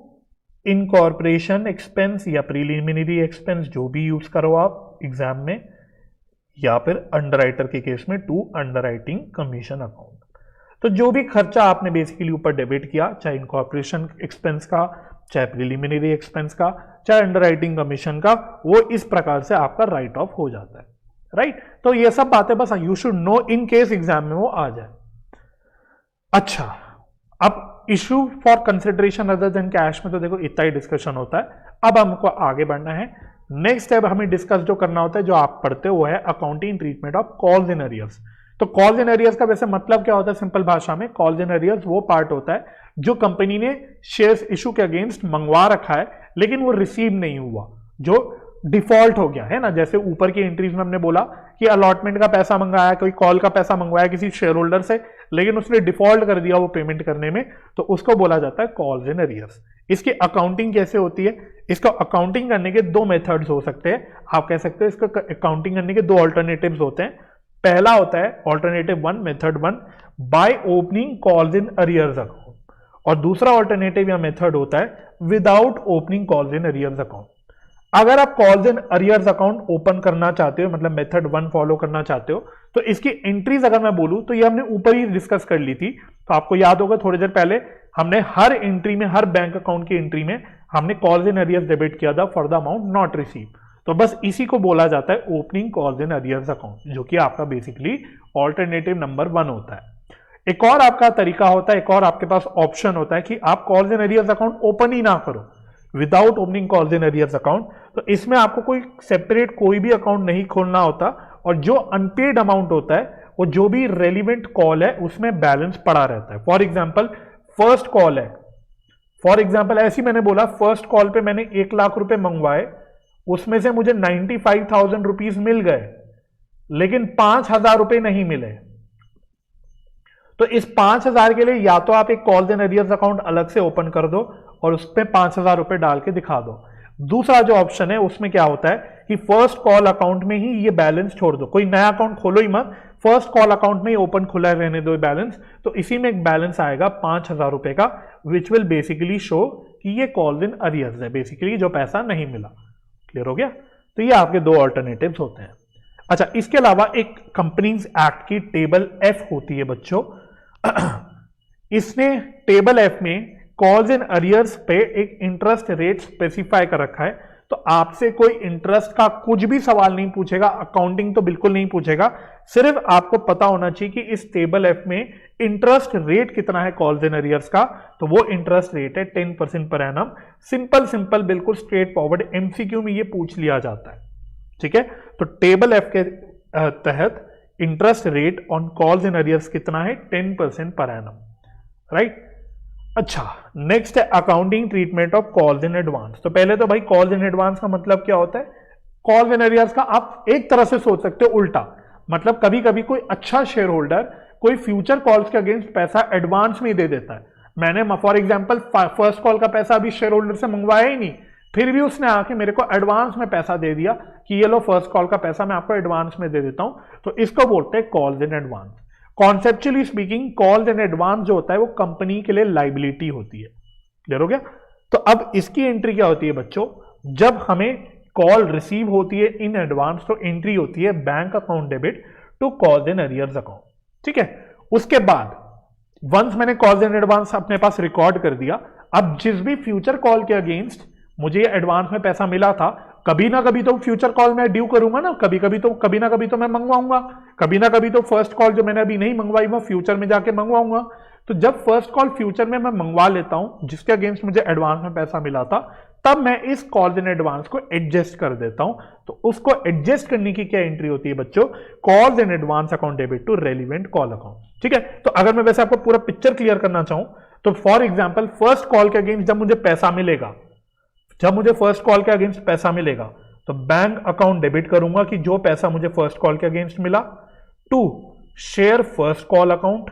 incorporation expense या प्रीलिमिनरी एक्सपेंस जो भी यूज करो आप एग्जाम में, या फिर अंडरराइटर के केस में टू अंडरराइटिंग कमीशन अकाउंट। तो जो भी खर्चा आपने बेसिकली ऊपर डेबिट किया, चाहे इनकॉर्पोरेशन एक्सपेंस का, चाहे प्रिलिमिनरी एक्सपेंस का, चाहे अंडरराइटिंग कमीशन का, वो इस प्रकार से आपका राइट ऑफ हो जाता है, राइट। तो ये सब बातें बस you should know in case exam में वो आ जाए। अच्छा, अब issue for consideration other than cash में तो देखो इतना ही डिस्कशन होता है। अब हमको आगे बढ़ना है। नेक्स्ट स्टेप हमें डिस्कस जो करना होता है, जो आप पढ़ते हो, वो है accounting treatment of calls in arrears. तो कॉल्स इन अरियर्स का वैसे मतलब क्या होता है सिंपल भाषा में? कॉल्स इन अरियर्स वो पार्ट होता है जो कंपनी ने शेयर्स इशू के अगेंस्ट मंगवा रखा है लेकिन वो रिसीव नहीं हुआ, जो डिफॉल्ट हो गया है ना। जैसे ऊपर की एंट्रीज में हमने बोला कि अलॉटमेंट का पैसा मंगाया, कोई कॉल का पैसा मंगवाया किसी शेयर होल्डर से, लेकिन उसने डिफॉल्ट कर दिया वो पेमेंट करने में, तो उसको बोला जाता है कॉल्स इन अरियर्स। इसकी अकाउंटिंग कैसे होती है? इसका अकाउंटिंग करने के दो मेथड्स हो सकते हैं। आप कह सकते हो इसका अकाउंटिंग करने के दो ऑल्टरनेटिव्स होते हैं। पहला होता है alternative 1, method 1, by opening calls in arrears account, और दूसरा ऑल्टरनेटिव या मेथड होता है without opening calls in arrears account. अगर आप calls in arrears account open करना चाहते हो, मतलब मेथड 1 फॉलो करना चाहते हो, तो इसकी एंट्रीज अगर मैं बोलूं तो ये हमने ऊपर ही डिस्कस कर ली थी। तो आपको याद होगा थोड़ी देर पहले हमने हर एंट्री में, हर बैंक अकाउंट की एंट्री में हमने कॉल्स इन अरियर्स डेबिट किया था for the amount not receive. तो बस इसी को बोला जाता है opening calls in arrears account, जो कि आपका बेसिकली ऑल्टरनेटिव नंबर 1 होता है। एक और आपका तरीका होता है, एक और आपके पास ऑप्शन होता है कि आप calls in arrears account open ही ना करो without opening calls in arrears account. तो इसमें आपको कोई सेपरेट कोई भी अकाउंट नहीं खोलना होता, और जो अनपेड अमाउंट होता है वो जो भी रेलिवेंट कॉल है उसमें बैलेंस पड़ा रहता है। फॉर एग्जाम्पल फर्स्ट कॉल है, फॉर एग्जाम्पल ऐसी मैंने बोला फर्स्ट कॉल पे मैंने 1 लाख रुपए मंगवाए, उसमें से मुझे 95,000 रुपीज मिल गए लेकिन 5,000 रुपए नहीं मिले। तो इस 5,000 के लिए या तो आप एक कॉल्स इन अरियर्स अकाउंट अलग से ओपन कर दो और उस पर 5,000 रुपए डाल के दिखा दो। दूसरा जो ऑप्शन है उसमें क्या होता है कि फर्स्ट कॉल अकाउंट में ही ये बैलेंस छोड़ दो, कोई नया अकाउंट खोलो ही मत, फर्स्ट कॉल अकाउंट में ही ओपन खुला रहने दो बैलेंस। तो इसी में एक बैलेंस आएगा 5,000 रुपए का, विच विल बेसिकली शो कि ये कॉल्स इन अरियर्स है, बेसिकली जो पैसा नहीं मिला। क्लियर हो गया? तो ये आपके दो ऑल्टरनेटिव्स होते हैं। अच्छा, इसके अलावा एक कंपनीज एक्ट की टेबल एफ होती है बच्चों। इसने टेबल एफ में कॉल्स इन अरियर्स पे एक इंटरेस्ट रेट स्पेसिफाई कर रखा है। तो आपसे कोई इंटरेस्ट का कुछ भी सवाल नहीं पूछेगा, अकाउंटिंग तो बिल्कुल नहीं पूछेगा, सिर्फ आपको पता होना चाहिए कि इस टेबल एफ में इंटरेस्ट रेट कितना है कॉल्स इन अरियर्स का। तो वो इंटरेस्ट रेट है 10% पर एनम। सिंपल बिल्कुल स्ट्रेट फॉरवर्ड, एमसीक्यू में ये पूछ लिया जाता है। ठीक है, तो टेबल एफ के तहत interest rate on calls in arrears कितना है? 10% पर एनम, राइट। अच्छा, नेक्स्ट है accounting treatment of calls in advance. तो पहले तो भाई कॉल्स इन एडवांस का मतलब क्या होता है? कॉल्स इन अरियर्स का आप एक तरह से सोच सकते हो उल्टा, मतलब कभी कभी कोई अच्छा शेयर होल्डर कोई फ्यूचर कॉल्स के अगेंस्ट पैसा एडवांस में दे देता है। मैंने फॉर एग्जांपल फर्स्ट कॉल का पैसा अभी शेयर होल्डर से मंगवाया ही नहीं, फिर भी उसने आके मेरे को एडवांस में पैसा दे दिया कि ये लो फर्स्ट कॉल का पैसा मैं आपको एडवांस में दे देता हूं, तो इसको बोलते हैं calls in advance. Conceptually speaking calls in advance जो होता है वो कंपनी के लिए लाइबिलिटी होती है। क्लियर हो गया? तो अब इसकी एंट्री क्या होती है बच्चों? जब हमें कॉल रिसीव होती है इन एडवांस तो एंट्री होती है bank account debit to calls in arrears account. ठीक है, उसके बाद वंस मैंने कॉल्स इन एडवांस अपने पास रिकॉर्ड कर दिया, अब जिस भी फ्यूचर कॉल के अगेंस्ट मुझे एडवांस में पैसा मिला था, कभी ना कभी तो फ्यूचर कॉल मैं ड्यू करूंगा ना, कभी ना कभी तो मैं मंगवाऊंगा, कभी ना कभी तो फर्स्ट कॉल जो मैंने अभी नहीं मंगवाई वो फ्यूचर में जाके मंगवाऊंगा। तो जब फर्स्ट कॉल फ्यूचर में मैं मंगवा लेता हूं जिसके अगेंस्ट मुझे एडवांस में पैसा मिला था, तब मैं इस कॉल्स इन एडवांस को एडजस्ट कर देता हूं। तो उसको एडजस्ट करने की क्या एंट्री होती है बच्चों? Calls in advance account debit to relevant call account. ठीक है, तो अगर मैं वैसे आपको पूरा पिक्चर क्लियर करना चाहूं तो फॉर एग्जाम्पल फर्स्ट कॉल के अगेंस्ट जब मुझे पैसा मिलेगा, जब मुझे फर्स्ट कॉल के अगेंस्ट पैसा मिलेगा तो बैंक अकाउंट डेबिट करूंगा कि जो पैसा मुझे फर्स्ट कॉल के अगेंस्ट मिला, to share first call account,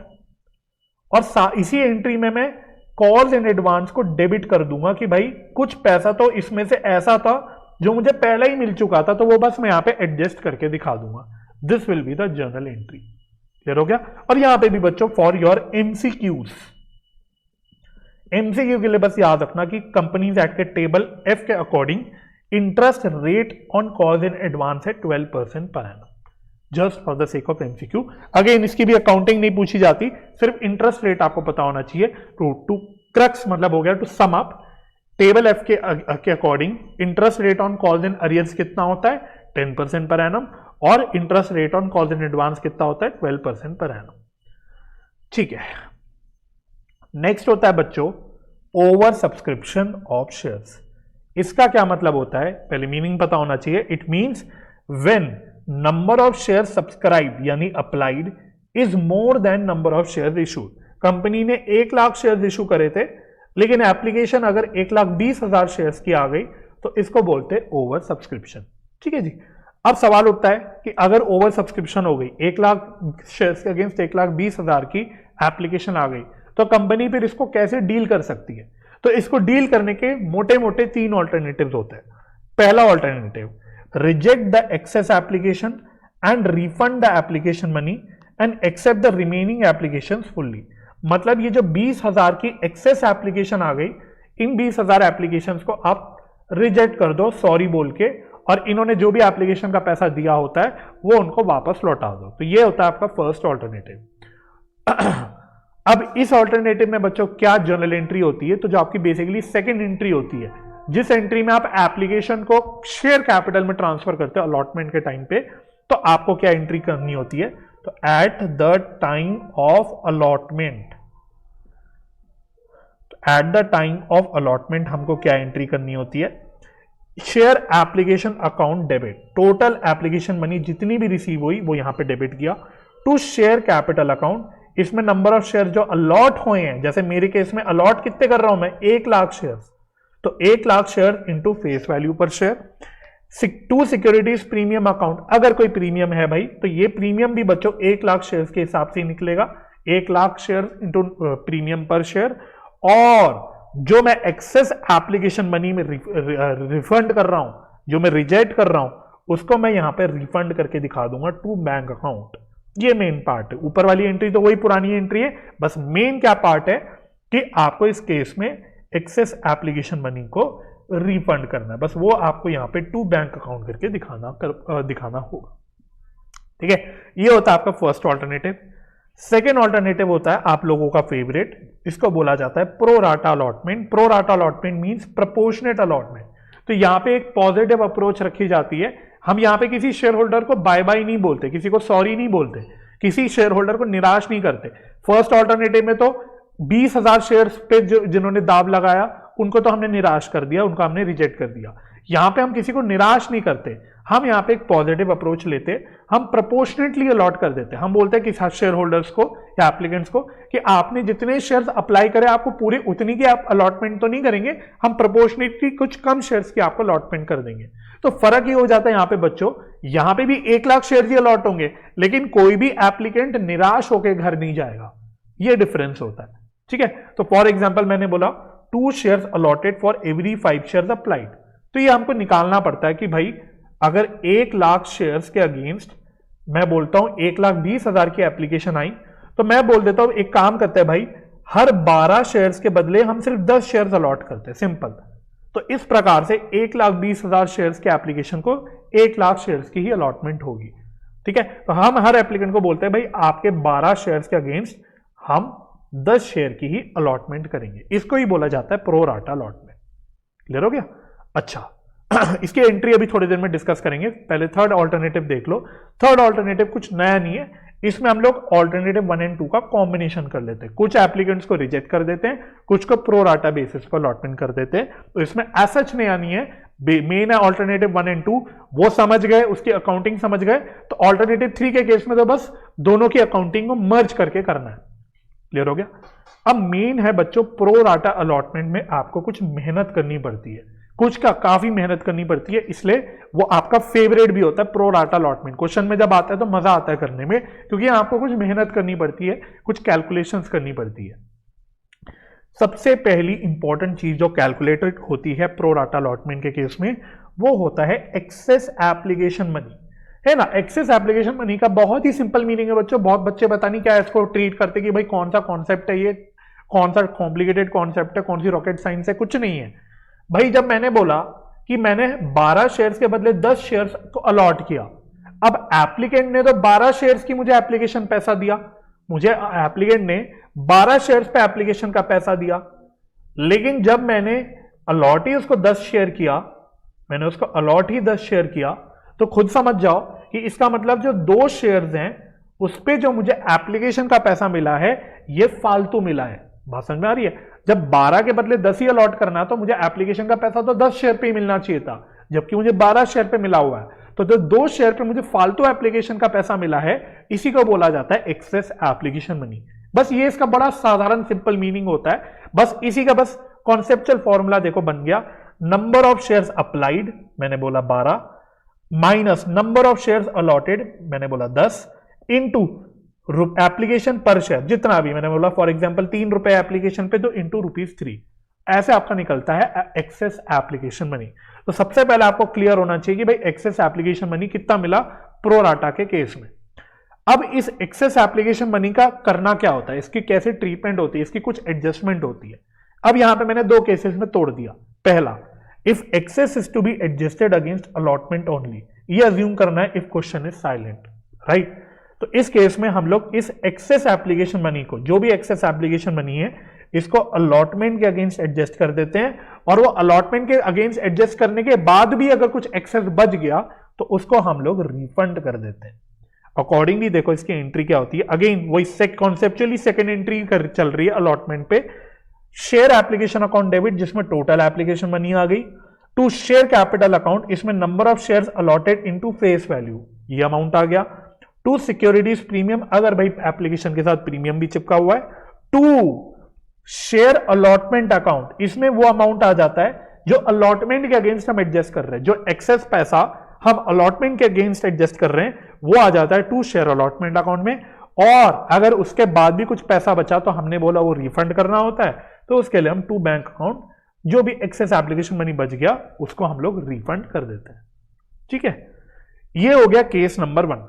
और इसी एंट्री में मैं कॉल्स इन एडवांस को डेबिट कर दूंगा कि भाई कुछ पैसा तो इसमें से ऐसा था जो मुझे पहले ही मिल चुका था, तो वो बस मैं यहां पे एडजस्ट करके दिखा दूंगा। This will be the journal entry. Clear हो गया? और यहां पे भी बच्चों फॉर योर एमसीक्यूज, एमसीक्यू के लिए बस याद रखना कि कंपनीज एक्ट के टेबल एफ के according interest rate on calls in advance है 12% per annum, just for the sake of MCQ. Again इसकी भी अकाउंटिंग नहीं पूछी जाती, सिर्फ इंटरेस्ट रेट आपको पता होना चाहिए। टू क्रक्स मतलब हो गया to sum up, table F के according interest rate on calls in arrears कितना होता है 10% पर एनम, और interest rate on calls in advance कितना होता है 12% पर एनम। ठीक है, नेक्स्ट होता है बच्चों ओवर सब्सक्रिप्शन ऑफ शेयर्स। इसका क्या मतलब होता है, पहले मीनिंग पता होना चाहिए। It means when number of share subscribe यानी applied is more than number of share issued. Company ने 1 लाख शेयर इशू करे थे, लेकिन एप्लीकेशन अगर 1,20,000 शेयर्स की आ गई तो इसको बोलते हैं ओवर सब्सक्रिप्शन। ठीक है जी। अब सवाल उठता है कि अगर ओवर सब्सक्रिप्शन हो गई, 1 लाख शेयर्स के अगेंस्ट 1,20,000 की एप्लीकेशन आ गई, तो कंपनी फिर इसको कैसे डील कर सकती है? तो इसको डील करने के मोटे मोटे 3 ऑल्टरनेटिव्स होते हैं। पहला alternative, reject the excess application and refund the application money and accept the remaining applications fully. मतलब ये जो 20,000 की एक्सेस एप्लीकेशन आ गई, इन 20,000 एप्लीकेशंस को आप रिजेक्ट कर दो सॉरी बोल के, और इन्होंने जो भी एप्लीकेशन का पैसा दिया होता है वो उनको वापस लौटा दो। तो ये होता है आपका फर्स्ट ऑल्टरनेटिव। अब इस ऑल्टरनेटिव में बच्चों क्या जर्नल एंट्री होती है, तो जो आपकी बेसिकली सेकंड एंट्री होती है, जिस एंट्री में आप एप्लीकेशन को शेयर कैपिटल में ट्रांसफर करते हो अलॉटमेंट के टाइम पे, तो आपको क्या एंट्री करनी होती है? तो at the time of allotment, at the time of allotment हमको क्या एंट्री करनी होती है? Share application account debit, total application money जितनी भी रिसीव हुई वो यहां पे डेबिट किया टू शेयर कैपिटल अकाउंट। इसमें नंबर ऑफ शेयर जो अलॉट हुए हैं, जैसे मेरे केस में अलॉट कितने कर रहा हूं मैं 1 लाख शेयर, तो 1 lakh share into face value per share. To securities premium account, अगर कोई प्रीमियम है भाई तो ये प्रीमियम भी बच्चों 1 लाख शेयर के हिसाब से निकलेगा, 1 lakh share into premium per share. और जो मैं एक्सेस एप्लीकेशन मनी में रिफंड कर रहा हूं, जो मैं रिजेक्ट कर रहा हूं, उसको मैं यहां पे रिफंड करके दिखा दूंगा टू बैंक अकाउंट। ये मेन पार्ट है। ऊपर वाली एंट्री तो वही पुरानी एंट्री है, बस मेन क्या पार्ट है कि आपको इस केस में एक्सेस एप्लीकेशन मनी को रिफंड करना है, बस वो आपको यहां पे टू बैंक अकाउंट करके दिखाना होगा। ठीक है, ये होता है आपका फर्स्ट ऑल्टरनेटिव। सेकेंड ऑल्टरनेटिव होता है आप लोगों का फेवरेट, इसको बोला जाता है pro rata allotment. Pro rata allotment means proportionate allotment. तो यहां पे एक पॉजिटिव अप्रोच रखी जाती है। हम यहां पे किसी शेयर होल्डर को बाय बाय नहीं बोलते, किसी को सॉरी नहीं बोलते, किसी शेयर होल्डर को निराश नहीं करते। फर्स्ट ऑल्टरनेटिव में तो 20,000 शेयर्स पे जिन्होंने दाव लगाया उनको तो हमने निराश कर दिया, उनको हमने रिजेक्ट कर दिया। यहां पे हम किसी को निराश नहीं करते, हम यहां पे एक पॉजिटिव अप्रोच लेते, हम प्रोपोर्शनेटली अलॉट कर देते। हम बोलते हैं कि शेयर होल्डर्स को या एप्लीकेंट्स को कि आपने जितने शेयर्स अप्लाई करे आपको पूरे उतनी की आप अलॉटमेंट तो नहीं करेंगे, हम प्रोपोर्शनेटली कुछ कम शेयर्स की आपको अलॉटमेंट कर देंगे। तो फर्क ये हो जाता है यहां पे बच्चों, यहां पे भी 1 लाख शेयर ही अलॉट होंगे, लेकिन कोई भी एप्लीकेंट निराश होकर घर नहीं जाएगा। ये डिफरेंस होता है। ठीक है, तो फॉर एग्जाम्पल मैंने बोला 2 shares allotted for every 5 shares applied. तो ये हमको निकालना पड़ता है कि भाई अगर 1 लाख शेयर्स के अगेंस्ट मैं बोलता हूं 1,20,000 की एप्लीकेशन आई, तो मैं बोल देता हूं एक काम करते हैं भाई, हर 12 शेयर्स के बदले हम सिर्फ 10 शेयर्स अलॉट करते हैं, सिंपल। तो इस प्रकार से 1,20,000 शेयर्स के एप्लीकेशन को 1 लाख शेयर्स की ही अलॉटमेंट होगी। ठीक है, तो हम हर एप्लीकेंट को बोलते हैं भाई आपके 12 शेयर्स के अगेंस्ट हम 10 शेयर की ही अलॉटमेंट करेंगे। इसको ही बोला जाता है प्रो राटा अलॉटमेंट। क्लियर हो गया? अच्छा, इसकी एंट्री अभी थोड़ी देर में डिस्कस करेंगे, पहले थर्ड ऑल्टरनेटिव देख लो। थर्ड ऑल्टरनेटिव कुछ नया नहीं है, इसमें हम लोग ऑल्टरनेटिव 1 और 2 का कॉम्बिनेशन कर लेते हैं। कुछ एप्लीकेंट्स को रिजेक्ट कर देते हैं, कुछ को प्रो राटा बेसिस पर अलॉटमेंट कर देते हैं। तो इसमें ऐसा नया नहीं है, मेन है ऑल्टरनेटिव 1 और 2, वो समझ गए, उसकी अकाउंटिंग समझ गए। तो ऑल्टरनेटिव 3 के केस में तो बस दोनों की अकाउंटिंग को मर्ज करके करना है। क्लियर हो गया? अब मेन है बच्चों प्रो राटा अलॉटमेंट में आपको कुछ मेहनत करनी पड़ती है, कुछ का काफी मेहनत करनी पड़ती है, इसलिए वो आपका फेवरेट भी होता है प्रो राटा अलॉटमेंट। क्वेश्चन में जब आता है तो मजा आता है करने में, क्योंकि आपको कुछ मेहनत करनी पड़ती है, कुछ कैलकुलेशंस करनी पड़ती है। सबसे पहली इंपॉर्टेंट चीज जो कैलकुलेटेड होती है प्रो राटा अलॉटमेंट के केस में, वो होता है एक्सेस एप्लीकेशन मनी, है ना। एक्सेस एप्लीकेशन मनी का बहुत ही सिंपल मीनिंग है बच्चों। बहुत बच्चे पता नहीं क्या इसको ट्रीट करते कि भाई कौन सा कॉन्सेप्ट है ये, कौन सा कॉम्प्लिकेटेड कॉन्सेप्ट है, कौन सी रॉकेट साइंस है, कुछ नहीं है भाई। जब मैंने बोला कि मैंने 12 शेयर्स के बदले 10 शेयर्स को अलॉट किया, अब एप्लीकेंट ने तो 12 शेयर्स की मुझे एप्लीकेशन पैसा दिया, मुझे एप्लीकेंट ने 12 शेयर्स पे एप्लीकेशन का पैसा दिया, लेकिन जब मैंने अलॉट ही उसको 10 शेयर किया, मैंने उसको अलॉट ही 10 शेयर किया, तो खुद समझ जाओ कि इसका मतलब जो 2 शेयर्स हैं उस पे जो मुझे एप्लीकेशन का पैसा मिला है ये फालतू मिला है। बात समझ में आ रही है? जब 12 के बदले 10 ही अलॉट करना तो मुझे एप्लीकेशन का पैसा तो 10 शेयर पे ही मिलना चाहिए था, जबकि मुझे 12 शेयर पे मिला हुआ है। तो जो 2 शेयर पे मुझे फालतू एप्लीकेशन का पैसा मिला है इसी को बोला जाता है एक्सेस एप्लीकेशन मनी। बस ये इसका बड़ा साधारण सिंपल मीनिंग होता है। बस इसी का बस कॉन्सेप्चुअल फॉर्मूला देखो बन गया, नंबर ऑफ शेयर्स अप्लाइड मैंने बोला 12 minus number of shares allotted मैंने बोला 10 इनटू एप्लीकेशन पर शेयर जितना भी मैंने बोला, फॉर एग्जांपल 3 रुपए एप्लीकेशन पे तो इंटू ₹3, ऐसे आपका निकलता है एक्सेस एप्लीकेशन मनी। तो सबसे पहले आपको क्लियर होना चाहिए कि भाई एक्सेस एप्लीकेशन मनी कितना मिला प्रो राटा के केस में। अब इस एक्सेस एप्लीकेशन मनी का करना क्या होता है, इसकी कैसे ट्रीटमेंट होती है, इसकी कुछ एडजस्टमेंट होती है। अब यहां पे मैंने 2 केसेस में तोड़ दिया। पहला, if excess is to be adjusted against allotment only, ये अज्यूम करना है if question is silent, right. तो इस केस में हम लोग इस एक्सेस एप्लीकेशन मनी को, जो भी एक्सेस एप्लीकेशन मनी है, इसको अलॉटमेंट के अगेंस्ट एडजस्ट कर देते हैं, और वो अलॉटमेंट के अगेंस्ट एडजस्ट करने के बाद भी अगर कुछ एक्सेस बच गया तो उसको हम लोग रिफंड कर देते हैं। अकॉर्डिंगली देखो इसकी एंट्री क्या होती है, अगेन वही कॉन्सेप्चुअली सेकंड एंट्री चल रही है अलॉटमेंट पे। शेयर एप्लीकेशन अकाउंट डेबिट जिसमें टोटल एप्लीकेशन मनी आ गई, टू शेयर कैपिटल अकाउंट इसमें number of shares allotted into face value ये अमाउंट आ गया, टू सिक्योरिटीज प्रीमियम अगर भाई एप्लीकेशन के साथ प्रीमियम भी चिपका हुआ है, टू शेयर अलॉटमेंट अकाउंट इसमें वो अमाउंट आ जाता है जो अलॉटमेंट के अगेंस्ट हम एडजस्ट कर रहे हैं, जो एक्सेस पैसा हम अलॉटमेंट के अगेंस्ट एडजस्ट कर रहे हैं वो आ जाता है टू शेयर अलॉटमेंट अकाउंट में। और अगर उसके बाद भी कुछ पैसा बचा तो हमने बोला वो रिफंड करना होता है, तो उसके लिए हम टू बैंक अकाउंट जो भी एक्सेस एप्लीकेशन मनी बच गया उसको हम लोग रिफंड कर देते हैं। ठीक है, ये हो गया केस नंबर 1।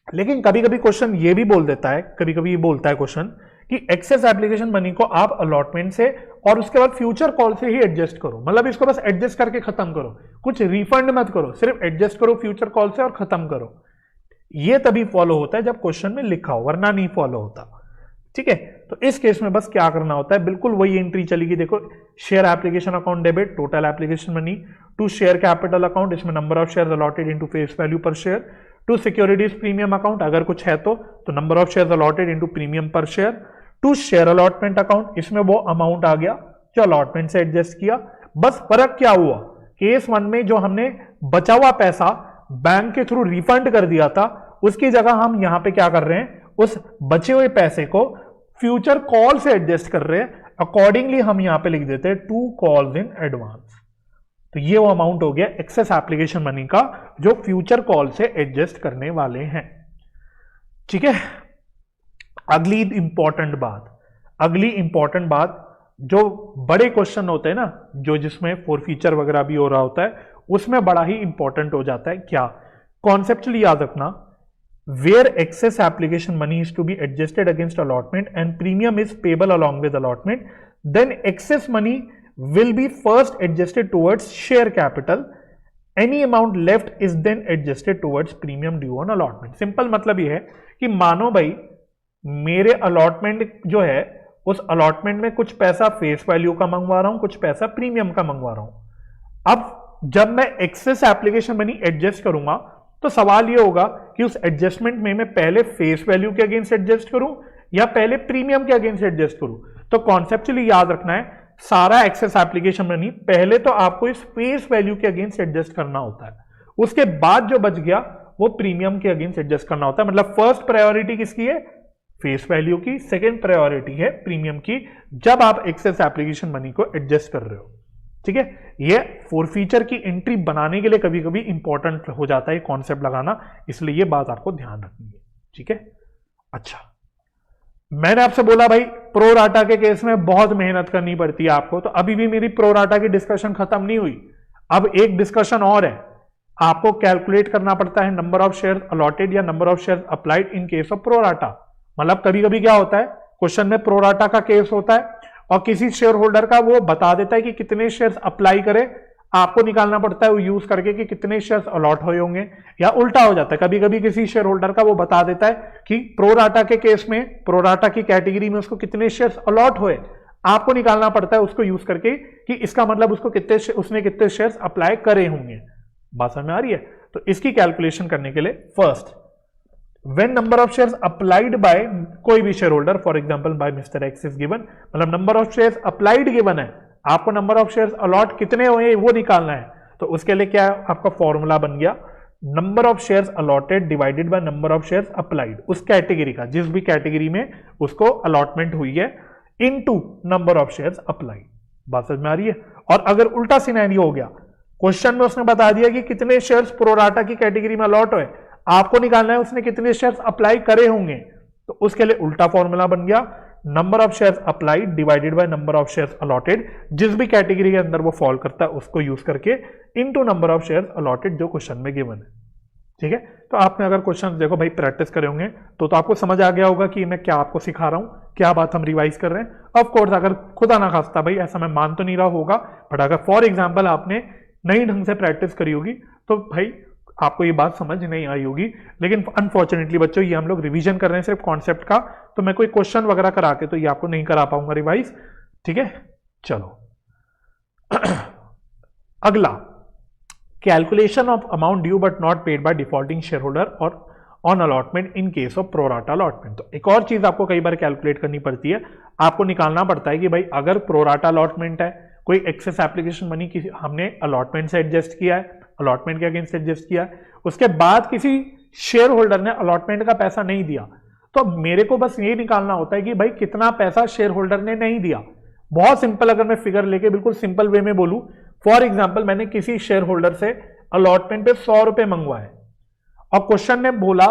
लेकिन कभी कभी क्वेश्चन ये भी बोल देता है, कभी कभी ये बोलता है क्वेश्चन कि एक्सेस एप्लीकेशन मनी को आप अलॉटमेंट से और उसके बाद फ्यूचर कॉल से ही एडजस्ट करो, मतलब इसको बस एडजस्ट करके खत्म करो, कुछ रिफंड मत करो, सिर्फ एडजस्ट करो फ्यूचर कॉल से और खत्म करो। ये तभी फॉलो होता है जब क्वेश्चन में लिखा हो, वरना नहीं फॉलो होता। ठीक है, तो इस केस में बस क्या करना होता है, बिल्कुल वही एंट्री चलेगी। देखो, share application account debit total application money, to share capital account इसमें number of share allotted into face value per share, to securities premium account अगर कुछ है तो number of share allotted into premium per share, to share allotment account इसमें वो amount आ गया जो allotment से एडजस्ट किया। बस फर्क क्या हुआ, केस 1 में जो हमने बचा हुआ पैसा बैंक के थ्रू रिफंड कर दिया था उसकी जगह हम यहां पे क्या कर रहे हैं, उस बचे हुए पैसे को फ्यूचर कॉल से एडजस्ट कर रहे हैं। अकॉर्डिंगली हम यहां पे लिख देते हैं टू कॉल्स इन एडवांस। तो ये वो अमाउंट हो गया एक्सेस एप्लीकेशन मनी का जो फ्यूचर कॉल से एडजस्ट करने वाले हैं। ठीक है, अगली इंपॉर्टेंट बात जो बड़े क्वेश्चन होते हैं ना, जो जिसमें फॉरफीचर वगैरह भी हो रहा होता है, उसमें बड़ा ही इंपॉर्टेंट हो जाता है। क्या कॉन्सेप्चुअली याद रखना, where excess application money is to be adjusted against allotment and premium is payable along with allotment, then excess money will be first adjusted towards share capital. Any amount left is then adjusted towards premium due on allotment. Simple मतलब ये है कि मानो भाई मेरे allotment जो है उस अलॉटमेंट में कुछ पैसा फेस वैल्यू का मंगवा रहा हूं, कुछ पैसा प्रीमियम का मंगवा रहा हूं। अब जब मैं एक्सेस एप्लीकेशन मनी एडजस्ट करूंगा तो सवाल ये होगा कि उस एडजस्टमेंट में मैं पहले फेस वैल्यू के अगेंस्ट एडजस्ट करूं या पहले प्रीमियम के अगेंस्ट एडजस्ट करूं। तो कॉन्सेप्चुअली याद रखना है, सारा एक्सेस एप्लीकेशन मनी पहले तो आपको इस फेस वैल्यू के अगेंस्ट एडजस्ट करना होता है, उसके बाद जो बच गया वो प्रीमियम के अगेंस्ट एडजस्ट करना होता है। मतलब फर्स्ट प्रायोरिटी किसकी है, फेस वैल्यू की, सेकेंड प्रायोरिटी है प्रीमियम की, जब आप एक्सेस एप्लीकेशन मनी को एडजस्ट कर रहे हो। ठीक है, ये फॉरफीचर की एंट्री बनाने के लिए कभी कभी इंपॉर्टेंट हो जाता है कॉन्सेप्ट लगाना, इसलिए ये बात आपको ध्यान रखनी है। ठीक है, अच्छा, मैंने आपसे बोला भाई प्रो राटा के केस में बहुत मेहनत करनी पड़ती है आपको, तो अभी भी मेरी प्रो राटा की डिस्कशन खत्म नहीं हुई। अब एक डिस्कशन और है, आपको कैलकुलेट करना पड़ता है नंबर ऑफ शेयर अलॉटेड या number of share applied in case of pro rata. मतलब कभी कभी क्या होता है, क्वेश्चन में प्रो राटा का केस होता है और किसी शेयर होल्डर का वो बता देता है कि कितने शेयर्स अप्लाई करे, आपको निकालना पड़ता है वो यूज करके कि कितने शेयर्स अलॉट हुए होंगे, या उल्टा हो जाता है, कभी कभी किसी शेयर होल्डर का वो बता देता है कि प्रो राटा के केस में, प्रो राटा की कैटेगरी में उसको कितने शेयर्स अलॉट हुए, आपको निकालना पड़ता है उसको यूज करके कि इसका मतलब उसने कितने शेयर्स अप्लाई करे होंगे। बात समझ में आ रही है? तो इसकी कैलकुलेशन करने के लिए first when number of shares applied by कोई भी share holder, for example by mister X is given, मतलब number of shares applied given है, आपको नंबर ऑफ शेयर्स अलॉट कितने हुए वो निकालना है। तो उसके लिए क्या है, आपका फॉर्मूला बन गया number of shares allotted divided by number of shares applied, उस कैटेगरी का, जिस भी कैटेगरी में उसको अलॉटमेंट हुई है, into number of shares applied. बात समझ में आ रही है? और अगर उल्टा सिनेरियो हो गया, क्वेश्चन में उसने बता दिया कि कितने शेयर्स प्रोराटा की कैटेगरी में अलॉट हुए, आपको निकालना है उसने कितने शेयर्स अप्लाई करे होंगे, तो उसके लिए उल्टा फॉर्मूला बन गया number of shares applied divided by number of shares allotted, जिस भी कैटेगरी के अंदर वो फॉल करता है उसको यूज करके, into number of shares allotted जो क्वेश्चन में गिवन है। ठीक है, तो आपने अगर क्वेश्चन देखो भाई प्रैक्टिस करे होंगे तो आपको समझ आ गया होगा कि मैं क्या आपको सिखा रहा हूं, क्या बात हम रिवाइज कर रहे हैं। ऑफ कोर्स अगर खुदा ना खास्ता भाई ऐसा मैं मान तो नहीं रहा होगा, बट अगर फॉर एग्जांपल आपने नई ढंग से प्रैक्टिस करी होगी तो भाई आपको ये बात समझ नहीं आई होगी। लेकिन अनफॉर्चुनेटली बच्चों ये हम लोग रिवीजन कर रहे हैं सिर्फ कॉन्सेप्ट का, तो मैं कोई क्वेश्चन वगैरह करा के तो ये आपको नहीं करा पाऊंगा रिवाइज। ठीक है, चलो अगला, calculation of amount due but not paid by defaulting share holder और on allotment in case of pro rata allotment. तो एक और चीज आपको कई बार कैलकुलेट करनी पड़ती है, आपको निकालना पड़ता है कि भाई अगर प्रोराटा अलॉटमेंट है, कोई एक्सेस एप्लीकेशन मनी किसी हमने अलॉटमेंट से एडजस्ट किया है, अलॉटमेंट के अगेंस्ट एडजस्ट किया है, उसके बाद किसी शेयर होल्डर ने अलॉटमेंट का पैसा नहीं दिया, तो मेरे को बस ये निकालना होता है कि भाई कितना पैसा शेयर होल्डर ने नहीं दिया। बहुत सिंपल, अगर मैं फिगर लेके बिल्कुल सिंपल वे में बोलूं, फॉर एग्जाम्पल मैंने किसी शेयर होल्डर से अलॉटमेंट पे 100 रुपए मंगवाए और क्वेश्चन ने बोला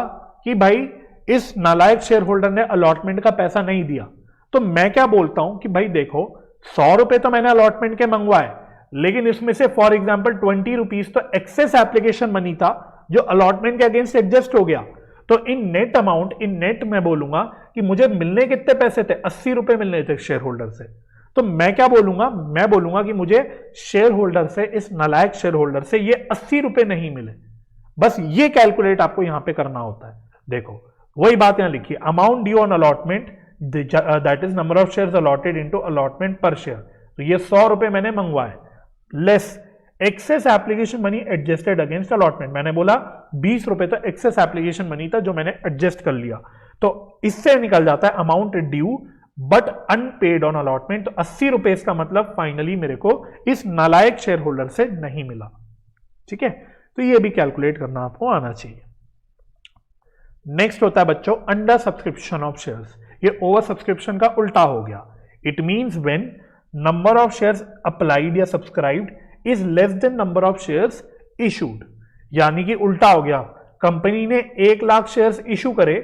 कि भाई इस नालायक शेयर होल्डर ने अलॉटमेंट का पैसा नहीं दिया, तो मैं क्या बोलता हूं कि भाई देखो 100 रुपए तो मैंने अलॉटमेंट के मंगवाए, लेकिन इसमें से फॉर एग्जाम्पल 20 रुपीज तो एक्सेस एप्लीकेशन मनी था जो अलॉटमेंट के अगेंस्ट एडजस्ट हो गया। तो इन नेट अमाउंट, इन नेट मैं बोलूंगा कि मुझे मिलने कितने पैसे थे, 80 रुपए मिलने थे शेयर होल्डर से। तो मैं क्या बोलूंगा, मैं बोलूंगा कि मुझे शेयर होल्डर से, इस नालायक शेयर होल्डर से ये 80 रुपए नहीं मिले। बस ये कैलकुलेट आपको यहां पे करना होता है। देखो वही बात यहां लिखी, amount due on allotment that is number of shares allotted into allotment per share. तो ये 100 रुपए मैंने मंगवाए, less excess application money adjusted against allotment, मैंने बोला 20 रुपए तो एक्सेस एप्लीकेशन मनी था जो मैंने एडजस्ट कर लिया। तो इससे निकल जाता है amount due but unpaid on allotment. तो 80 रुपए इसका मतलब फाइनली मेरे को इस नालायक शेयर होल्डर से नहीं मिला। ठीक है, तो ये भी कैलकुलेट करना आपको आना चाहिए। नेक्स्ट होता है बच्चों अंडर सब्सक्रिप्शन ऑफ शेयर्स। ये ओवर सब्सक्रिप्शन का उल्टा हो गया। It means when number of shares applied या subscribed is less than number of shares issued, यानी कि उल्टा हो गया, कंपनी ने 1 लाख शेयर्स इशू करे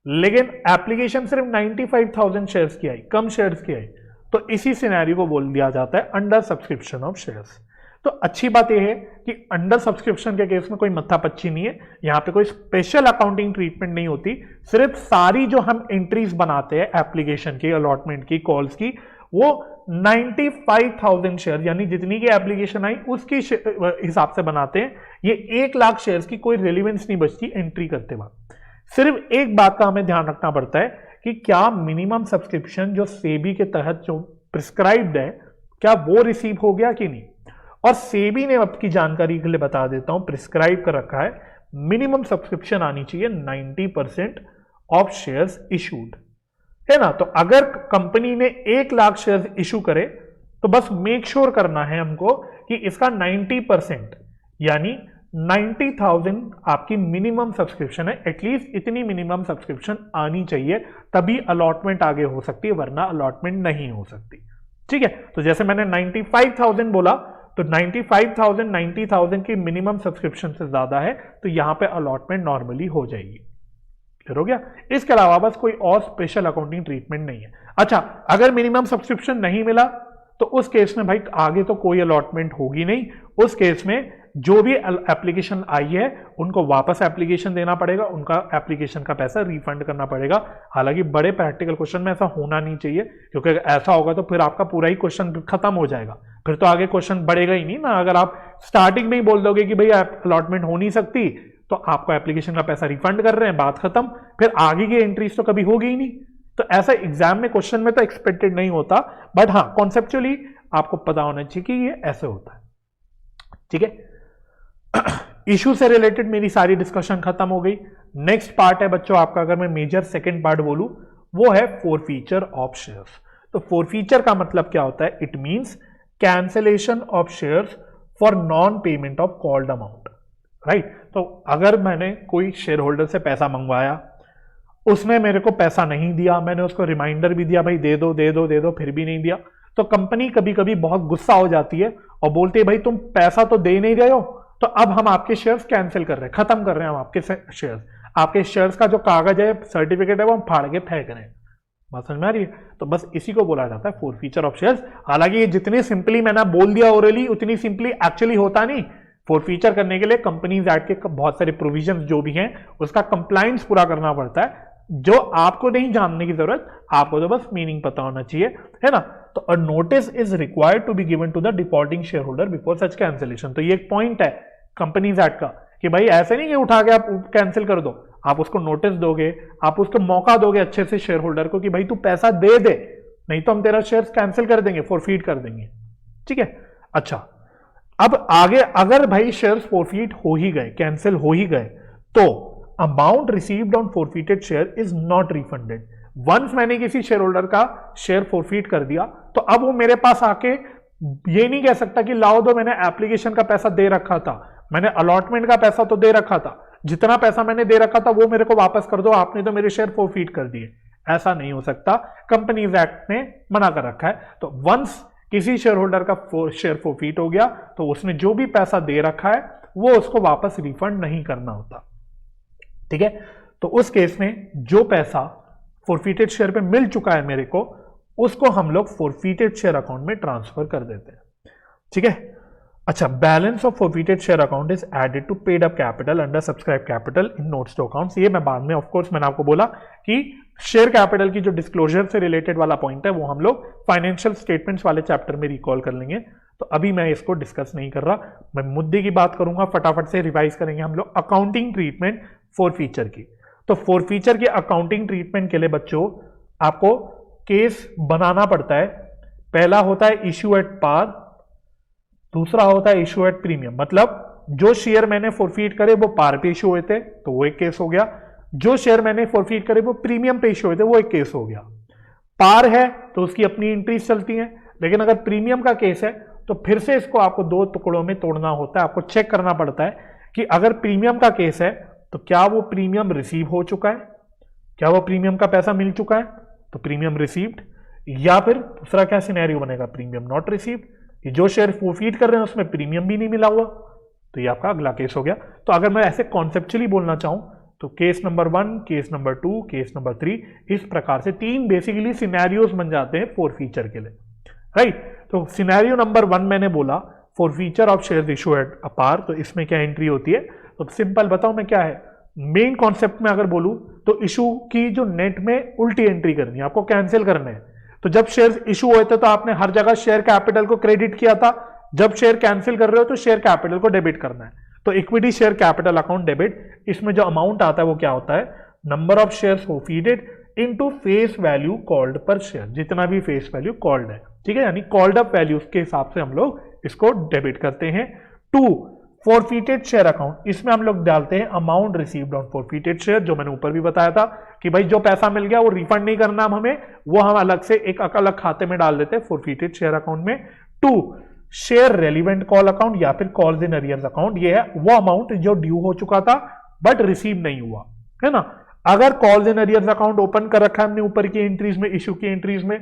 लेकिन एप्लीकेशन सिर्फ 95,000 शेयर्स की आई, कम शेयर्स की आई, तो इसी सिनेरियो को बोल दिया जाता है अंडर सब्सक्रिप्शन ऑफ शेयर्स। तो अच्छी बात यह है कि अंडर सब्सक्रिप्शन के केस में कोई मत्था पच्ची नहीं है, यहां पे कोई स्पेशल अकाउंटिंग ट्रीटमेंट नहीं होती, सिर्फ सारी जो हम एंट्रीज बनाते हैं एप्लीकेशन की, अलॉटमेंट की, कॉल्स की, वो 95,000 शेयर यानी जितनी की एप्लीकेशन आई उसकी हिसाब से बनाते हैं। ये 1 लाख शेयर्स की कोई रेलिवेंस नहीं बचती एंट्री करते वक्त। सिर्फ एक बात का हमें ध्यान रखना पड़ता है कि क्या मिनिमम सब्सक्रिप्शन जो सेबी के तहत जो प्रिस्क्राइब्ड है, क्या वो रिसीव हो गया कि नहीं। और सेबी ने आपकी जानकारी के लिए बता देता हूं, प्रिस्क्राइब कर रखा है मिनिमम सब्सक्रिप्शन आनी चाहिए 90% ऑफ शेयर्स इशूड, है ना। तो अगर कंपनी ने 1 लाख शेयर्स इशू करे तो बस मेक श्योर करना है हमको कि इसका 90% यानी 90,000 आपकी मिनिमम सब्सक्रिप्शन है। एटलीस्ट इतनी मिनिमम सब्सक्रिप्शन आनी चाहिए, तभी अलॉटमेंट आगे हो सकती है, वरना अलॉटमेंट नहीं हो सकती। ठीक है, तो जैसे मैंने 95,000 बोला, तो 95,000 90,000 की मिनिमम सब्सक्रिप्शन से ज्यादा है, तो यहां पे अलॉटमेंट नॉर्मली हो जाएगी। क्लियर हो गया। इसके अलावा बस कोई और स्पेशल अकाउंटिंग ट्रीटमेंट नहीं है। अच्छा, अगर मिनिमम सब्सक्रिप्शन नहीं मिला तो उस केस में भाई आगे तो कोई अलॉटमेंट होगी नहीं। उस केस में जो भी एप्लीकेशन आई है उनको वापस एप्लीकेशन देना पड़ेगा, उनका एप्लीकेशन का पैसा रिफंड करना पड़ेगा। हालांकि बड़े प्रैक्टिकल क्वेश्चन में ऐसा होना नहीं चाहिए, क्योंकि अगर ऐसा होगा तो फिर आपका पूरा ही क्वेश्चन खत्म हो जाएगा, फिर तो आगे क्वेश्चन बढ़ेगा ही नहीं ना। अगर आप स्टार्टिंग में ही बोल दोगे कि भाई अलॉटमेंट हो नहीं सकती, तो आपको एप्लीकेशन का पैसा रिफंड कर रहे हैं, बात खत्म, फिर आगे की एंट्रीज तो कभी होगी ही नहीं। तो ऐसा एग्जाम में क्वेश्चन में तो एक्सपेक्टेड नहीं होता, बट हाँ कॉन्सेप्चुअली आपको पता होना चाहिए कि ये ऐसे होता है। ठीक है, इशू से रिलेटेड मेरी सारी डिस्कशन खत्म हो गई। नेक्स्ट पार्ट है बच्चों आपका, अगर मैं मेजर सेकंड पार्ट बोलूं, वो है फॉरफीचर ऑफ शेयर्स। तो फॉरफीचर का मतलब क्या होता है? It means cancellation of shares for non payment of called amount, right. तो अगर मैंने कोई शेयर होल्डर से पैसा मंगवाया, उसने मेरे को पैसा नहीं दिया, मैंने उसको रिमाइंडर भी दिया भाई दे दो दे दो दे दो, फिर भी नहीं दिया, तो कंपनी कभी कभी बहुत गुस्सा हो जाती है और बोलती है भाई तुम पैसा तो दे नहीं रहे हो, तो अब हम आपके शेयर्स कैंसिल कर रहे हैं, खत्म कर रहे हैं हम आपके शेयर्स, आपके शेयर्स का जो कागज है, सर्टिफिकेट है, वो हम फाड़ के फेंक रहे हैं। बात समझ में आ रही है? तो बस इसी को बोला जाता है फॉरफीचर ऑफ शेयर्स। हालांकि ये जितनी सिंपली मैंने बोल दिया ओरली, उतनी सिंपली एक्चुअली होता नहीं। फॉरफीचर करने के लिए कंपनीज एक्ट के बहुत सारे प्रोविजंस जो भी हैं उसका कंप्लायंस पूरा करना पड़ता है, जो आपको नहीं जानने की जरूरत, आपको तो बस मीनिंग पता होना चाहिए, है ना। तो a notice is required to be given to the defaulting share holder before such cancellation. तो ये एक पॉइंट है कंपनीज एक्ट का कि भाई ऐसे नहीं कि उठा के आप कैंसिल कर दो, आप उसको नोटिस दोगे, आप उसको मौका दोगे अच्छे से शेयर होल्डर को कि भाई तू पैसा दे दे, नहीं तो हम तेरा शेयर कैंसिल कर देंगे, फॉरफीट कर देंगे। ठीक है, अच्छा अब आगे अगर भाई शेयर्स फॉरफीट हो ही गए, कैंसिल हो ही गए, तो amount received on forfeited share is not refunded. Once मैंने किसी शेयर होल्डर का शेयर फॉरफीट कर दिया, तो अब वो मेरे पास आके ये नहीं कह सकता कि लाओ दो, मैंने एप्लीकेशन का पैसा दे रखा था, मैंने अलॉटमेंट का पैसा तो दे रखा था, जितना पैसा मैंने दे रखा था वो मेरे को वापस कर दो, आपने तो मेरे शेयर फॉरफीट कर दिए। ऐसा नहीं हो सकता, कंपनीज एक्ट ने मना कर रखा है। तो वंस किसी शेयर होल्डर का शेयर फॉरफीट हो गया, तो उसने जो भी पैसा दे रखा है वो उसको वापस रिफंड नहीं करना होता। ठीक है, तो उस केस में जो पैसा फॉरफीटेड शेयर पे मिल चुका है मेरे को, उसको हम लोग फॉरफीटेड शेयर अकाउंट में ट्रांसफर कर देते हैं। ठीक है, अच्छा, balance of forfeited share account is added to paid up capital under subscribe capital in notes to accounts. ये मैं बाद में, ऑफ कोर्स मैंने आपको बोला कि शेयर कैपिटल की जो डिस्क्लोजर से रिलेटेड वाला पॉइंट है वो हम लोग फाइनेंशियल स्टेटमेंट्स वाले चैप्टर में रिकॉल कर लेंगे, तो अभी मैं इसको डिस्कस नहीं कर रहा, मैं मुद्दे की बात करूंगा, फटाफट से रिवाइज करेंगे हम लोग अकाउंटिंग ट्रीटमेंट फॉरफीचर की। तो फॉरफीचर की अकाउंटिंग ट्रीटमेंट के लिए बच्चों आपको केस बनाना पड़ता है। पहला होता है इश्यू एट पार, दूसरा होता है इश्यू एट प्रीमियम, मतलब जो शेयर मैंने फॉरफीट करे वो पार पे इश्यू हुए थे तो वो एक केस हो गया, जो शेयर मैंने फॉरफीट करे वो प्रीमियम पे इश्यू हुए थे वो एक केस हो गया। पार है तो उसकी अपनी एंट्रीज चलती हैं, लेकिन अगर प्रीमियम का केस है तो फिर से इसको आपको दो टुकड़ों में तोड़ना होता है, आपको चेक करना पड़ता है कि अगर प्रीमियम का केस है तो क्या वो प्रीमियम रिसीव हो चुका है, क्या वो प्रीमियम का पैसा मिल चुका है, तो प्रीमियम रिसीव्ड, या फिर दूसरा क्या सिनेरियो बनेगा, प्रीमियम नॉट रिसीव्ड, जो शेयर फॉरफीट कर रहे हैं उसमें प्रीमियम भी नहीं मिला हुआ, तो ये आपका अगला केस हो गया। तो अगर मैं ऐसे कॉन्सेप्चुअली बोलना चाहूं तो case number 1, case number 2, case number 3, इस प्रकार से 3 बेसिकली सिनेरियोस बन जाते हैं फॉरफीचर के लिए, राइट। तो सिनेरियो नंबर 1 मैंने बोला forfeiture of share issue at अपार, तो इसमें क्या एंट्री होती है, तो सिंपल बताओ मैं क्या है, मेन कॉन्सेप्ट में अगर बोलूं तो इशू की जो नेट में उल्टी एंट्री करनी है, आपको कैंसिल करना है। तो जब शेयर इशू हुए थे तो आपने हर जगह शेयर कैपिटल को क्रेडिट किया था, जब शेयर कैंसिल कर रहे हो तो शेयर कैपिटल को डेबिट करना है। तो equity share capital account debit, इसमें जो अमाउंट आता है वो क्या होता है, number of shares forfeited into face value called per share, जितना भी फेस वैल्यू कॉल्ड है, ठीक है, यानी कॉल्ड अप वैल्यूज के हिसाब से हम लोग इसको डेबिट करते हैं। 2, फॉरफीटेड शेयर अकाउंट, इसमें हम लोग डालते हैं amount received on forfeited share, जो मैंने ऊपर भी बताया था कि भाई जो पैसा मिल गया वो रिफंड नहीं करना हमें, वो हम अलग से एक अलग खाते में डाल देते हैं फॉरफीटेड शेयर अकाउंट में। 2, शेयर रेलिवेंट कॉल अकाउंट या फिर कॉल्स इन अरियर्स अकाउंट, ये है वो अमाउंट जो ड्यू हो चुका था बट रिसीव नहीं हुआ, है ना। अगर calls in arrears account open कर रखा है हमने ऊपर की एंट्रीज में, इशू की एंट्रीज में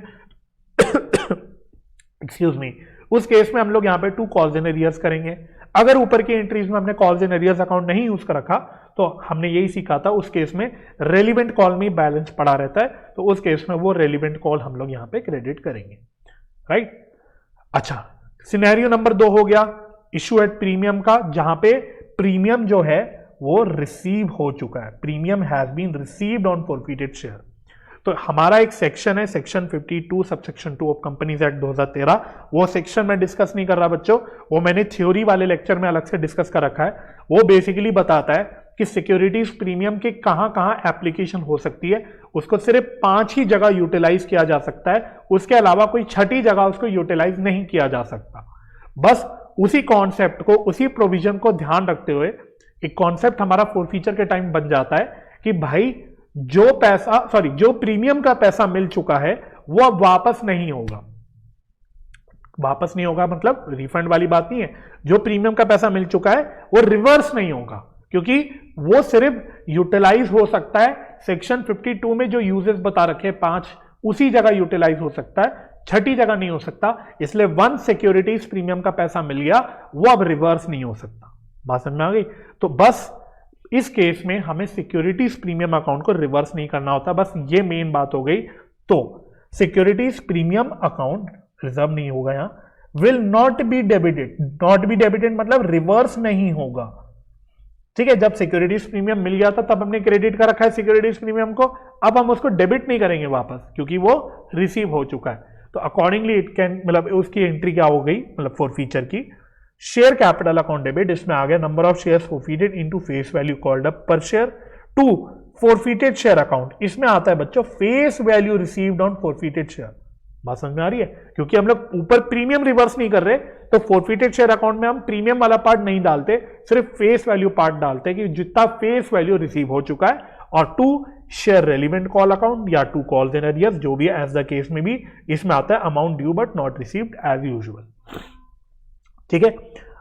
एक्सक्यूज मी, उस केस में हम लोग यहाँ पे 2 कॉल्स इन अरियर्स करेंगे। अगर ऊपर की एंट्रीज में हमने कॉल्स इन अरियर्स अकाउंट नहीं यूज कर रखा तो हमने यही सीखा था, उस केस में रेलिवेंट कॉल में बैलेंस पड़ा रहता है, तो उस केस में वो रेलिवेंट कॉल हम लोग यहाँ पे क्रेडिट करेंगे, राइट। अच्छा, सिनेरियो नंबर 2 हो गया इशू एट प्रीमियम का, जहां पे प्रीमियम जो है वो रिसीव हो चुका है, premium has been received on forfeited share. तो हमारा एक सेक्शन है section 52 subsection 2 of companies act 2013, वो सेक्शन में डिस्कस नहीं कर रहा बच्चों, वो मैंने थ्योरी वाले लेक्चर में अलग से डिस्कस कर रखा है। वो बेसिकली बताता है कि सिक्योरिटीज प्रीमियम के कहां कहां एप्लीकेशन हो सकती है, उसको सिर्फ 5 ही जगह यूटिलाइज किया जा सकता है, उसके अलावा कोई छठी जगह उसको यूटिलाइज नहीं किया जा सकता। बस उसी कॉन्सेप्ट को, उसी प्रोविजन को ध्यान रखते हुए एक कॉन्सेप्ट हमारा फोरफीचर के टाइम बन जाता है कि भाई जो प्रीमियम का पैसा मिल चुका है वो अब वापस नहीं होगा। वापस नहीं होगा मतलब रिफंड वाली बात नहीं है, जो प्रीमियम का पैसा मिल चुका है वो रिवर्स नहीं होगा, क्योंकि वो सिर्फ यूटिलाइज हो सकता है सेक्शन 52 में जो यूजेस बता रखे हैं 5, उसी जगह यूटिलाइज हो सकता है, छठी जगह नहीं हो सकता। इसलिए वन सिक्योरिटीज प्रीमियम का पैसा मिल गया, वो अब रिवर्स नहीं हो सकता। बात समझ में आ गई? तो बस इस केस में हमें सिक्योरिटीज प्रीमियम अकाउंट को रिवर्स नहीं करना होता, बस ये मेन बात हो गई। तो सिक्योरिटीज प्रीमियम अकाउंट रिजर्व नहीं होगा, यहां will not be debited. Not be debited मतलब रिवर्स नहीं होगा, ठीक है। जब सिक्योरिटीज प्रीमियम मिल गया था तब हमने क्रेडिट कर रखा है सिक्योरिटीज प्रीमियम को, अब हम उसको डेबिट नहीं करेंगे वापस, क्योंकि वो रिसीव हो चुका है। तो अकॉर्डिंगली इट कैन, मतलब उसकी एंट्री क्या हो गई, मतलब फोरफीचर की शेयर कैपिटल अकाउंट डेबिट, इसमें आ गया number of shares forfeited into face value called up per share to forfeited share account. इसमें आता है बच्चों face value received on forfeited share. बात समझ में आ रही है? क्योंकि हम लोग ऊपर प्रीमियम रिवर्स नहीं कर रहे, तो फोरफीटेड शेयर अकाउंट में हम प्रीमियम वाला पार्ट नहीं डालते, सिर्फ फेस वैल्यू पार्ट डालते हैं कि जितना फेस वैल्यू रिसीव हो चुका है। और to share relevant call account या टू कॉल्स इन एरियर्स, जो भी एज द केस में भी, इसमें आता है amount due but not received as usual, ठीक है।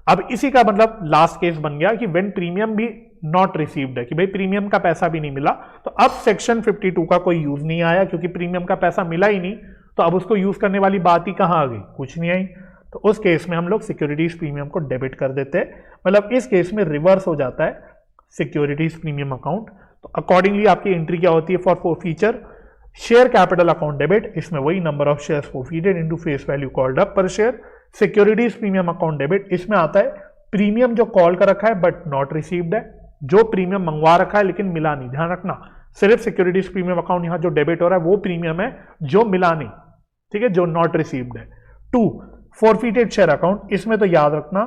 अब इसी का मतलब लास्ट केस बन गया कि व्हेन प्रीमियम भी नॉट रिसीव्ड है, कि भाई प्रीमियम का पैसा भी नहीं मिला, तो अब सेक्शन 52 का कोई यूज नहीं आया, क्योंकि प्रीमियम का पैसा मिला ही नहीं, तो अब उसको यूज करने वाली बात ही कहां आ गई, कुछ नहीं आई। तो उस केस में हम लोग सिक्योरिटीज प्रीमियम को डेबिट कर देते हैं, मतलब इस केस में रिवर्स हो जाता है सिक्योरिटीज प्रीमियम अकाउंट। तो अकॉर्डिंगली आपकी एंट्री क्या होती है for forfeiture, share capital account debit, इसमें वही number of shares forfeited into face value called up per share. Securities premium account debit, इसमें आता है प्रीमियम जो कॉल कर रखा है बट नॉट रिसीव्ड है, जो प्रीमियम मंगवा रखा है लेकिन मिला नहीं। ध्यान रखना, सिर्फ सिक्योरिटीज प्रीमियम अकाउंट यहां जो डेबिट हो रहा है वो प्रीमियम है जो मिला नहीं, ठीक है, जो नॉट रिसीव्ड है। टू फोरफीटेड शेयर अकाउंट, इसमें तो याद रखना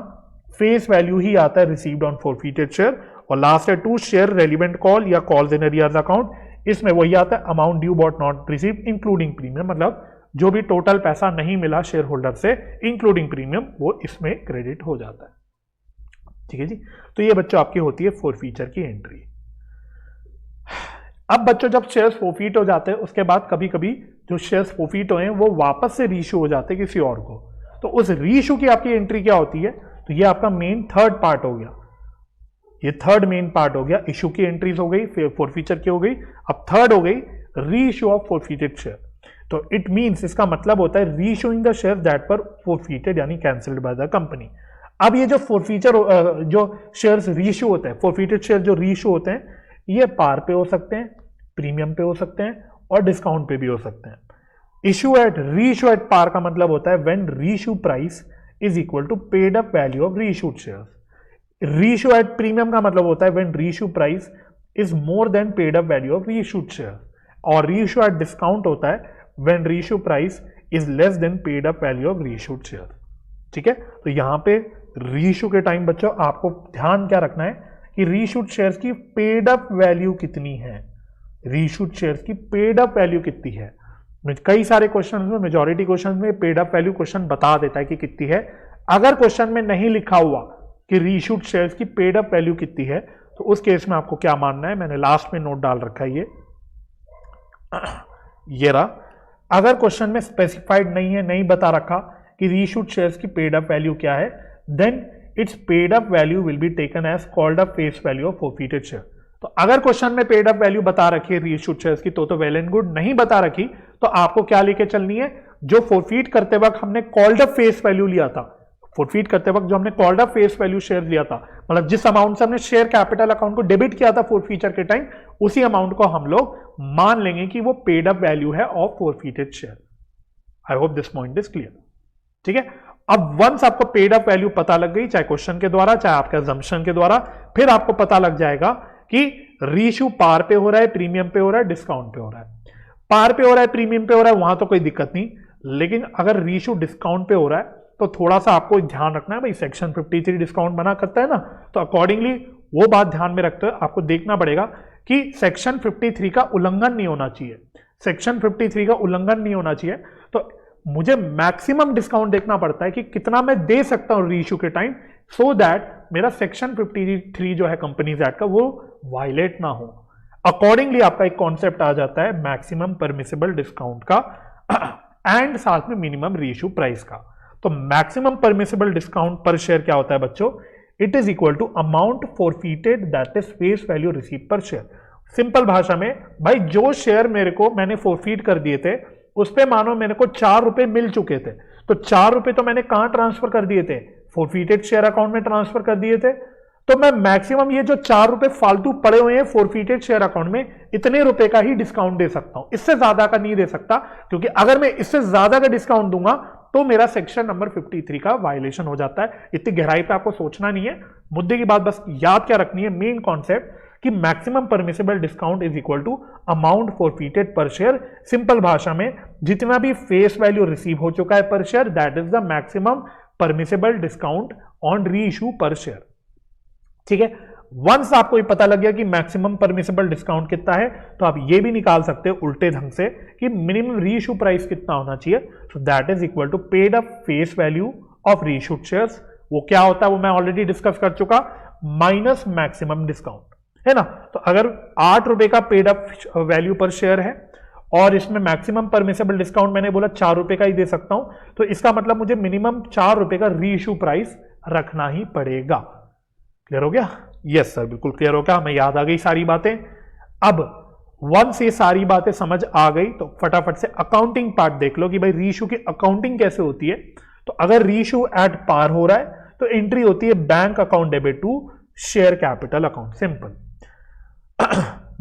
फेस वैल्यू ही आता है रिसीव्ड ऑन फोरफीटेड शेयर। और लास्ट है टू शेयर रेलिवेंट कॉल या कॉल्स इन एरियर्स अकाउंट, इसमें वही आता है amount due but not received including premium, मतलब जो भी टोटल पैसा नहीं मिला शेयर होल्डर से इंक्लूडिंग प्रीमियम, वो इसमें क्रेडिट हो जाता है, ठीक है जी। तो ये बच्चों आपकी होती है फोरफीचर की एंट्री। अब बच्चों जब शेयर्स फोरफीट हो जाते हैं उसके बाद कभी कभी जो शेयर्स फोरफीट हुए हैं वो वापस से रीइश्यू हो जाते हैं किसी और को, तो उस रीइश्यू की आपकी एंट्री क्या होती है, तो ये आपका मेन थर्ड पार्ट हो गया, ये थर्ड मेन पार्ट हो गया। इश्यू की एंट्रीज हो गई, फोरफीचर की हो गई, अब थर्ड हो गई रीइश्यू ऑफ फोरफीटेड शेयर। तो इट मींस, इसका मतलब होता है रीइश्यूइंग द शेयर्स दैट वर फोरफीटेड यानी कैंसिल्ड बाय द कंपनी। अब ये जो फोरफीचर जो शेयर्स रीइश्यू होते हैं, फोरफीटेड शेयर जो रीइश्यू होते हैं, ये पार पे हो सकते हैं, प्रीमियम पे हो सकते हैं और डिस्काउंट पे भी हो सकते हैं। रीइश्यू एट पार का मतलब होता है when reissue price is equal to paid up value of reissued shares. Reissue at premium का मतलब होता है when reissue price is more than paid up value of reissued shares. और रीइश्यू एट डिस्काउंट होता है when reissue price is less than paid up value of reissued share, ठीक है। तो यहां पे रीइश्यू के टाइम बच्चों आपको ध्यान क्या रखना है कि रीइश्यूड शेयर्स की पेड अप वैल्यू कितनी है, रीइश्यूड शेयर्स की पेड अप वैल्यू कितनी है। कई सारे क्वेश्चन में, मेजॉरिटी क्वेश्चन में पेड अप वैल्यू क्वेश्चन बता देता है कि कितनी है। अगर क्वेश्चन में नहीं लिखा हुआ कि रीइश्यूड शेयर्स की पेड अप वैल्यू कितनी है, तो उस केस में आपको क्या मानना है, मैंने लास्ट में नोट डाल रखा है ये रहा। अगर क्वेश्चन में स्पेसिफाइड नहीं है, नहीं बता रखा कि रीइश्यूड शेयर्स की पेड अप वैल्यू क्या है, then its paid up value will be taken as called up face value of forfeited share. तो अगर क्वेश्चन में पेड अप वैल्यू बता रखी है रीइश्यूड शेयर्स की तो वेल एंड गुड, नहीं बता रखी तो आपको क्या लेके चलनी है, जो फोरफीट करते वक्त हमने कॉल्ड अप फेस वैल्यू लिया था, फोरफीट करते वक्त जो हमने called up face value share लिया था, मतलब जिस अमाउंट से हमने शेयर कैपिटल अकाउंट को डेबिट किया था फोरफीचर के टाइम, उसी अमाउंट को हम लोग मान लेंगे कि वो पेड अप वैल्यू है of forfeited share. I hope this point is clear, ठीक है। अब वंस आपको पेड अप वैल्यू पता लग गई, चाहे क्वेश्चन के द्वारा चाहे आपके अजम्पशन के द्वारा, फिर आपको पता लग जाएगा कि रीइश्यू पार पे हो रहा है, प्रीमियम पे हो रहा है, डिस्काउंट पे हो रहा है। पार पे हो रहा है, प्रीमियम पे हो रहा है, वहां तो कोई दिक्कत नहीं, लेकिन अगर रीइश्यू डिस्काउंट पे हो रहा है तो थोड़ा सा आपको ध्यान रखना है, भाई सेक्शन 53 डिस्काउंट बना करता है ना, तो अकॉर्डिंगली वो बात ध्यान में रखते हुए आपको देखना पड़ेगा कि सेक्शन 53 का उल्लंघन नहीं होना चाहिए, सेक्शन 53 का उल्लंघन नहीं होना चाहिए। तो मुझे मैक्सिमम डिस्काउंट देखना पड़ता है कि कितना मैं दे सकता हूं रीइश्यू के टाइम, सो दैट मेरा सेक्शन 53 जो है कंपनीज एक्ट का वो वायलेट ना हो। अकॉर्डिंगली आपका एक कॉन्सेप्ट आ जाता है मैक्सिमम परमिसिबल डिस्काउंट का एंड साथ में मिनिमम रीइश्यू प्राइस का। तो maximum permissible discount per share क्या होता है बच्चों, it is equal to amount forfeited that is face value receive per share. Simple भाषा में भाई जो शेयर मेरे को मैंने फॉरफीट कर दिए थे उस पे मानो मेरे को 4 रुपए मिल चुके थे, तो 4 रुपए तो मैंने कहां ट्रांसफर कर दिए थे, फॉरफीटेड शेयर अकाउंट में ट्रांसफर कर दिए थे। तो मैं मैक्सिमम ये जो 4 रुपए फालतू पड़े हुए हैं फॉरफीटेड शेयर अकाउंट में, इतने रुपए का ही डिस्काउंट दे सकता हूं, इससे ज्यादा का नहीं दे सकता, क्योंकि अगर मैं इससे ज्यादा का डिस्काउंट दूंगा तो मेरा सेक्शन नंबर 53 का वायलेशन हो जाता है। इतनी गहराई पे आपको सोचना नहीं है, मुद्दे की बात बस याद क्या रखनी है, मेन कॉन्सेप्ट कि maximum permissible discount is equal to amount forfeited per share. Simple भाषा में जितना भी फेस वैल्यू रिसीव हो चुका है पर share, that is the maximum permissible discount on री इशू पर शेयर। ठीक है, वंस आपको ये पता लग गया कि मैक्सिमम परमिसिबल डिस्काउंट कितना है, तो आप ये भी निकाल सकते हो उल्टे ढंग से कि मिनिमम री इशू प्राइस कितना होना चाहिए। So that is equal to paid up face value of reissued shares. वो क्या होता है वो मैं ऑलरेडी डिस्कस कर चुका, माइनस मैक्सिमम डिस्काउंट, है ना। तो अगर 8 रुपए का paid up value per share है और इसमें मैक्सिमम परमिसिबल डिस्काउंट मैंने बोला 4 रुपए का ही दे सकता हूं, तो इसका मतलब मुझे मिनिमम 4 रुपए का री इशू प्राइस रखना ही पड़ेगा। क्लियर हो गया? यस सर, बिल्कुल क्लियर हो गया, हमें याद आ गई सारी बातें। अब वंस ये सारी बातें समझ आ गई तो फटाफट से अकाउंटिंग पार्ट देख लो कि भाई री इशू की अकाउंटिंग कैसे होती है। तो अगर री इशू एट पार हो रहा है तो एंट्री होती है bank account debit to share capital account. Simple.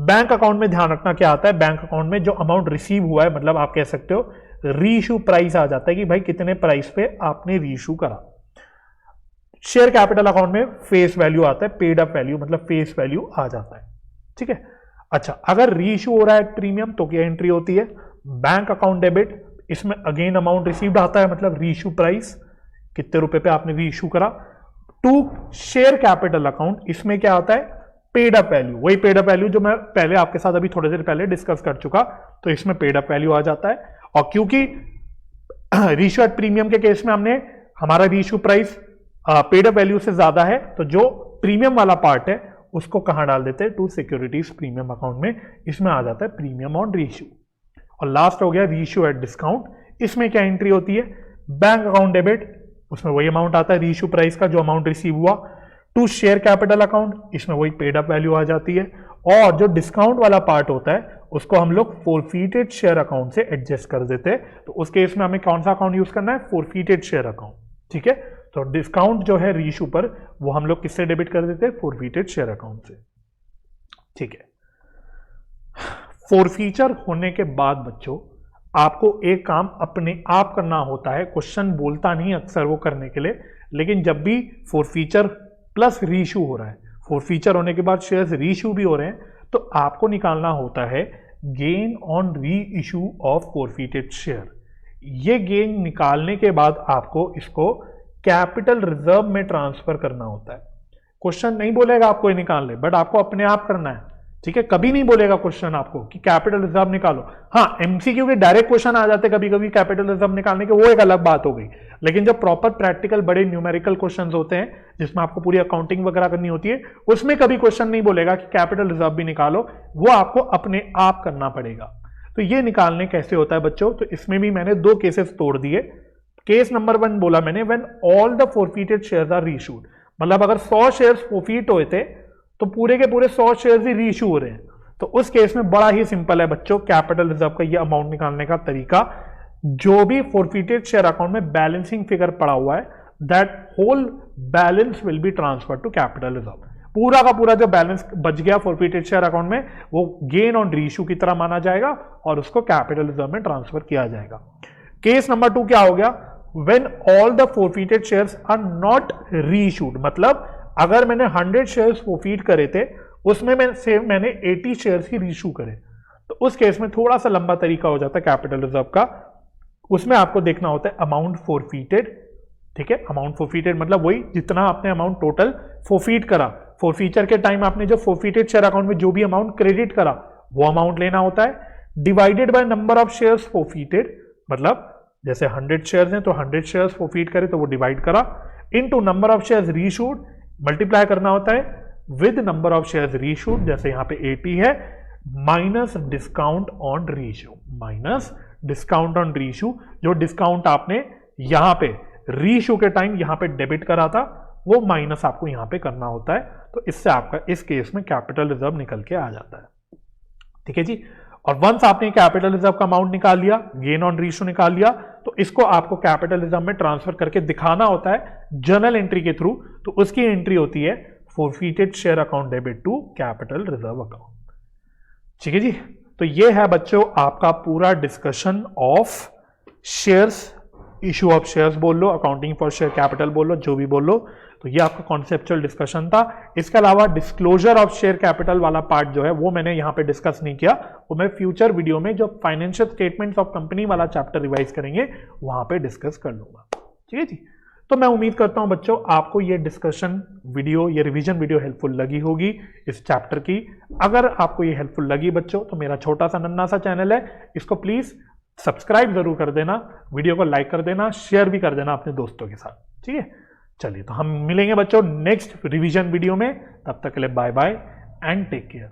Bank account में ध्यान रखना क्या आता है, बैंक अकाउंट में जो अमाउंट रिसीव हुआ है, मतलब आप कह सकते हो री इशू प्राइस आ जाता है कि भाई कितने प्राइस पे आपने री इशू करा। शेयर कैपिटल अकाउंट में फेस वैल्यू आता है, पेड अप वैल्यू मतलब फेस वैल्यू आ जाता है। ठीक है, अच्छा अगर री इशू हो रहा है प्रीमियम तो क्या एंट्री होती है, बैंक अकाउंट डेबिट, इसमें अगेन अमाउंट रिसीव्ड आता है मतलब री इशू प्राइस, कितने रुपए पे आपने री इशू करा, टू शेयर कैपिटल अकाउंट, इसमें क्या आता है पेड अप वैल्यू, वही पेड अप वैल्यू जो मैं पहले आपके साथ अभी थोड़ी देर पहले डिस्कस कर चुका, तो इसमें पेड अप वैल्यू आ जाता है। और क्योंकि री इशू एट प्रीमियम के केस में हमने हमारा री issue price paid up value से ज्यादा है, तो जो प्रीमियम वाला पार्ट है उसको कहां डाल देते हैं, टू सिक्योरिटीज प्रीमियम अकाउंट में, इसमें आ जाता है प्रीमियम ऑन री इशू। और लास्ट हो गया री इशू एट डिस्काउंट, इसमें क्या एंट्री होती है, बैंक अकाउंट डेबिट, उसमें वही अमाउंट आता है री इशू प्राइस का जो अमाउंट रिसीव हुआ, टू शेयर कैपिटल अकाउंट, इसमें वही पेड अप वैल्यू आ जाती है। और जो डिस्काउंट वाला पार्ट होता है उसको हम लोग फॉरफीटेड शेयर अकाउंट से एडजस्ट कर देते हैं, तो उस केस में हमें कौन सा अकाउंट यूज करना है, फॉरफीटेड शेयर अकाउंट। ठीक है, तो डिस्काउंट जो है री इशू पर वो हम लोग किससे डेबिट कर देते हैं, फॉरफीटेड शेयर अकाउंट से। ठीक है, फॉरफीचर होने के बाद बच्चों आपको एक काम अपने आप करना होता है, क्वेश्चन बोलता नहीं अक्सर वो करने के लिए, लेकिन जब भी फॉरफीचर प्लस री इशू हो रहा है, फॉरफीचर होने के बाद शेयर्स री इशू भी हो रहे हैं, तो आपको निकालना होता है gain on reissue of forfeited share. ये गेन निकालने के बाद आपको इसको कैपिटल रिजर्व में ट्रांसफर करना होता है। क्वेश्चन नहीं बोलेगा आपको ये निकालने, बट आपको अपने आप करना है। ठीक है, कभी नहीं बोलेगा क्वेश्चन आपको कि कैपिटल रिजर्व निकालो। हाँ, एमसीक्यू के डायरेक्ट क्वेश्चन आ जाते कभी कभी कैपिटल रिजर्व निकालने के, वो एक अलग बात हो गई, लेकिन जब प्रॉपर प्रैक्टिकल बड़े न्यूमेरिकल क्वेश्चंस होते हैं जिसमें आपको पूरी अकाउंटिंग वगैरह करनी होती है, उसमें कभी क्वेश्चन नहीं बोलेगा कि कैपिटल रिजर्व भी निकालो, वो आपको अपने आप करना पड़ेगा। तो ये निकालने कैसे होता है बच्चों, तो इसमें भी मैंने 2 केसेस तोड़ दिए। केस नंबर 1 बोला मैंने, when all the forfeited shares are reissued, मतलब अगर 100 शेयर्स फॉरफीट हुए थे तो पूरे के पूरे 100 शेयर्स ही रीइश्यू हो रहे हैं, तो उस केस में बड़ा ही सिंपल है बच्चों कैपिटल रिजर्व का ये अमाउंट निकालने का तरीका। जो भी फॉरफीटेड शेयर अकाउंट में बैलेंसिंग फिगर पड़ा हुआ है, that whole balance will be transfer to capital reserve. पूरा का पूरा जो बैलेंस बच गया फॉरफीटेड शेयर अकाउंट में, वो गेन ऑन रीइश्यू की तरह माना जाएगा और उसको कैपिटल रिजर्व में ट्रांसफर किया जाएगा। केस नंबर 2 क्या हो गया, when all the forfeited shares are not reissued, मतलब अगर मैंने 100 शेयर्स फॉरफीट करे थे उसमें मैंने 80 शेयर्स ही रीइश्यू करे, तो उस केस में थोड़ा सा लंबा तरीका हो जाता है कैपिटल रिजर्व का। उसमें आपको देखना होता है अमाउंट फॉरफीटेड। ठीक है, अमाउंट फॉरफीटेड मतलब वही जितना आपने अमाउंट टोटल फॉरफीट करा, फोरफीचर के टाइम आपने जो फोरफीटेड शेयर अकाउंट में जो भी अमाउंट क्रेडिट करा वो अमाउंट लेना होता है, divided by number of shares forfeited, मतलब जैसे 100 शेयर्स हैं तो 100 शेयर्स फोरफीट करे तो वो डिवाइड करा, into number of shares reissued, multiply करना होता है with number of shares reissued, जैसे यहां पे 80 है, minus discount on reissue, minus discount on reissue, जो डिस्काउंट आपने यहां पे रीइश्यू के टाइम यहां पे डेबिट करा था वो माइनस आपको यहां पे करना होता है। तो इससे आपका इस केस में कैपिटल रिजर्व निकल के आ जाता है। ठीक है जी। और वंस आपने कैपिटल रिजर्व का अमाउंट निकाल लिया, गेन ऑन रीइश्यू निकाल लिया, तो इसको आपको कैपिटल रिजर्व में ट्रांसफर करके दिखाना होता है जर्नल एंट्री के थ्रू। तो उसकी एंट्री होती है forfeited share account debit to capital reserve account. ठीक है जी। तो ये है बच्चों आपका पूरा discussion of shares, issue of shares बोल लो, अकाउंटिंग फॉर शेयर कैपिटल बोल लो, जो भी बोल लो। तो ये आपका कॉन्सेप्चुअल डिस्कशन था। इसके अलावा डिस्क्लोजर ऑफ शेयर कैपिटल वाला पार्ट जो है वो मैंने यहां पे डिस्कस नहीं किया, वो मैं फ्यूचर वीडियो में जो फाइनेंशियल स्टेटमेंट्स ऑफ कंपनी वाला चैप्टर रिवाइज करेंगे वहां पे डिस्कस कर लूंगा। ठीक है जी। तो मैं उम्मीद करता हूं बच्चों आपको ये डिस्कशन वीडियो, ये रिवीजन वीडियो हेल्पफुल लगी होगी इस चैप्टर की। अगर आपको ये हेल्पफुल लगी बच्चों तो मेरा छोटा सा नन्ना सा चैनल है, इसको प्लीज सब्सक्राइब जरूर कर देना, वीडियो को लाइक कर देना, शेयर भी कर देना अपने दोस्तों के साथ। ठीक है, चलिए तो हम मिलेंगे बच्चों नेक्स्ट रिवीजन वीडियो में। तब तक के लिए bye bye and take care.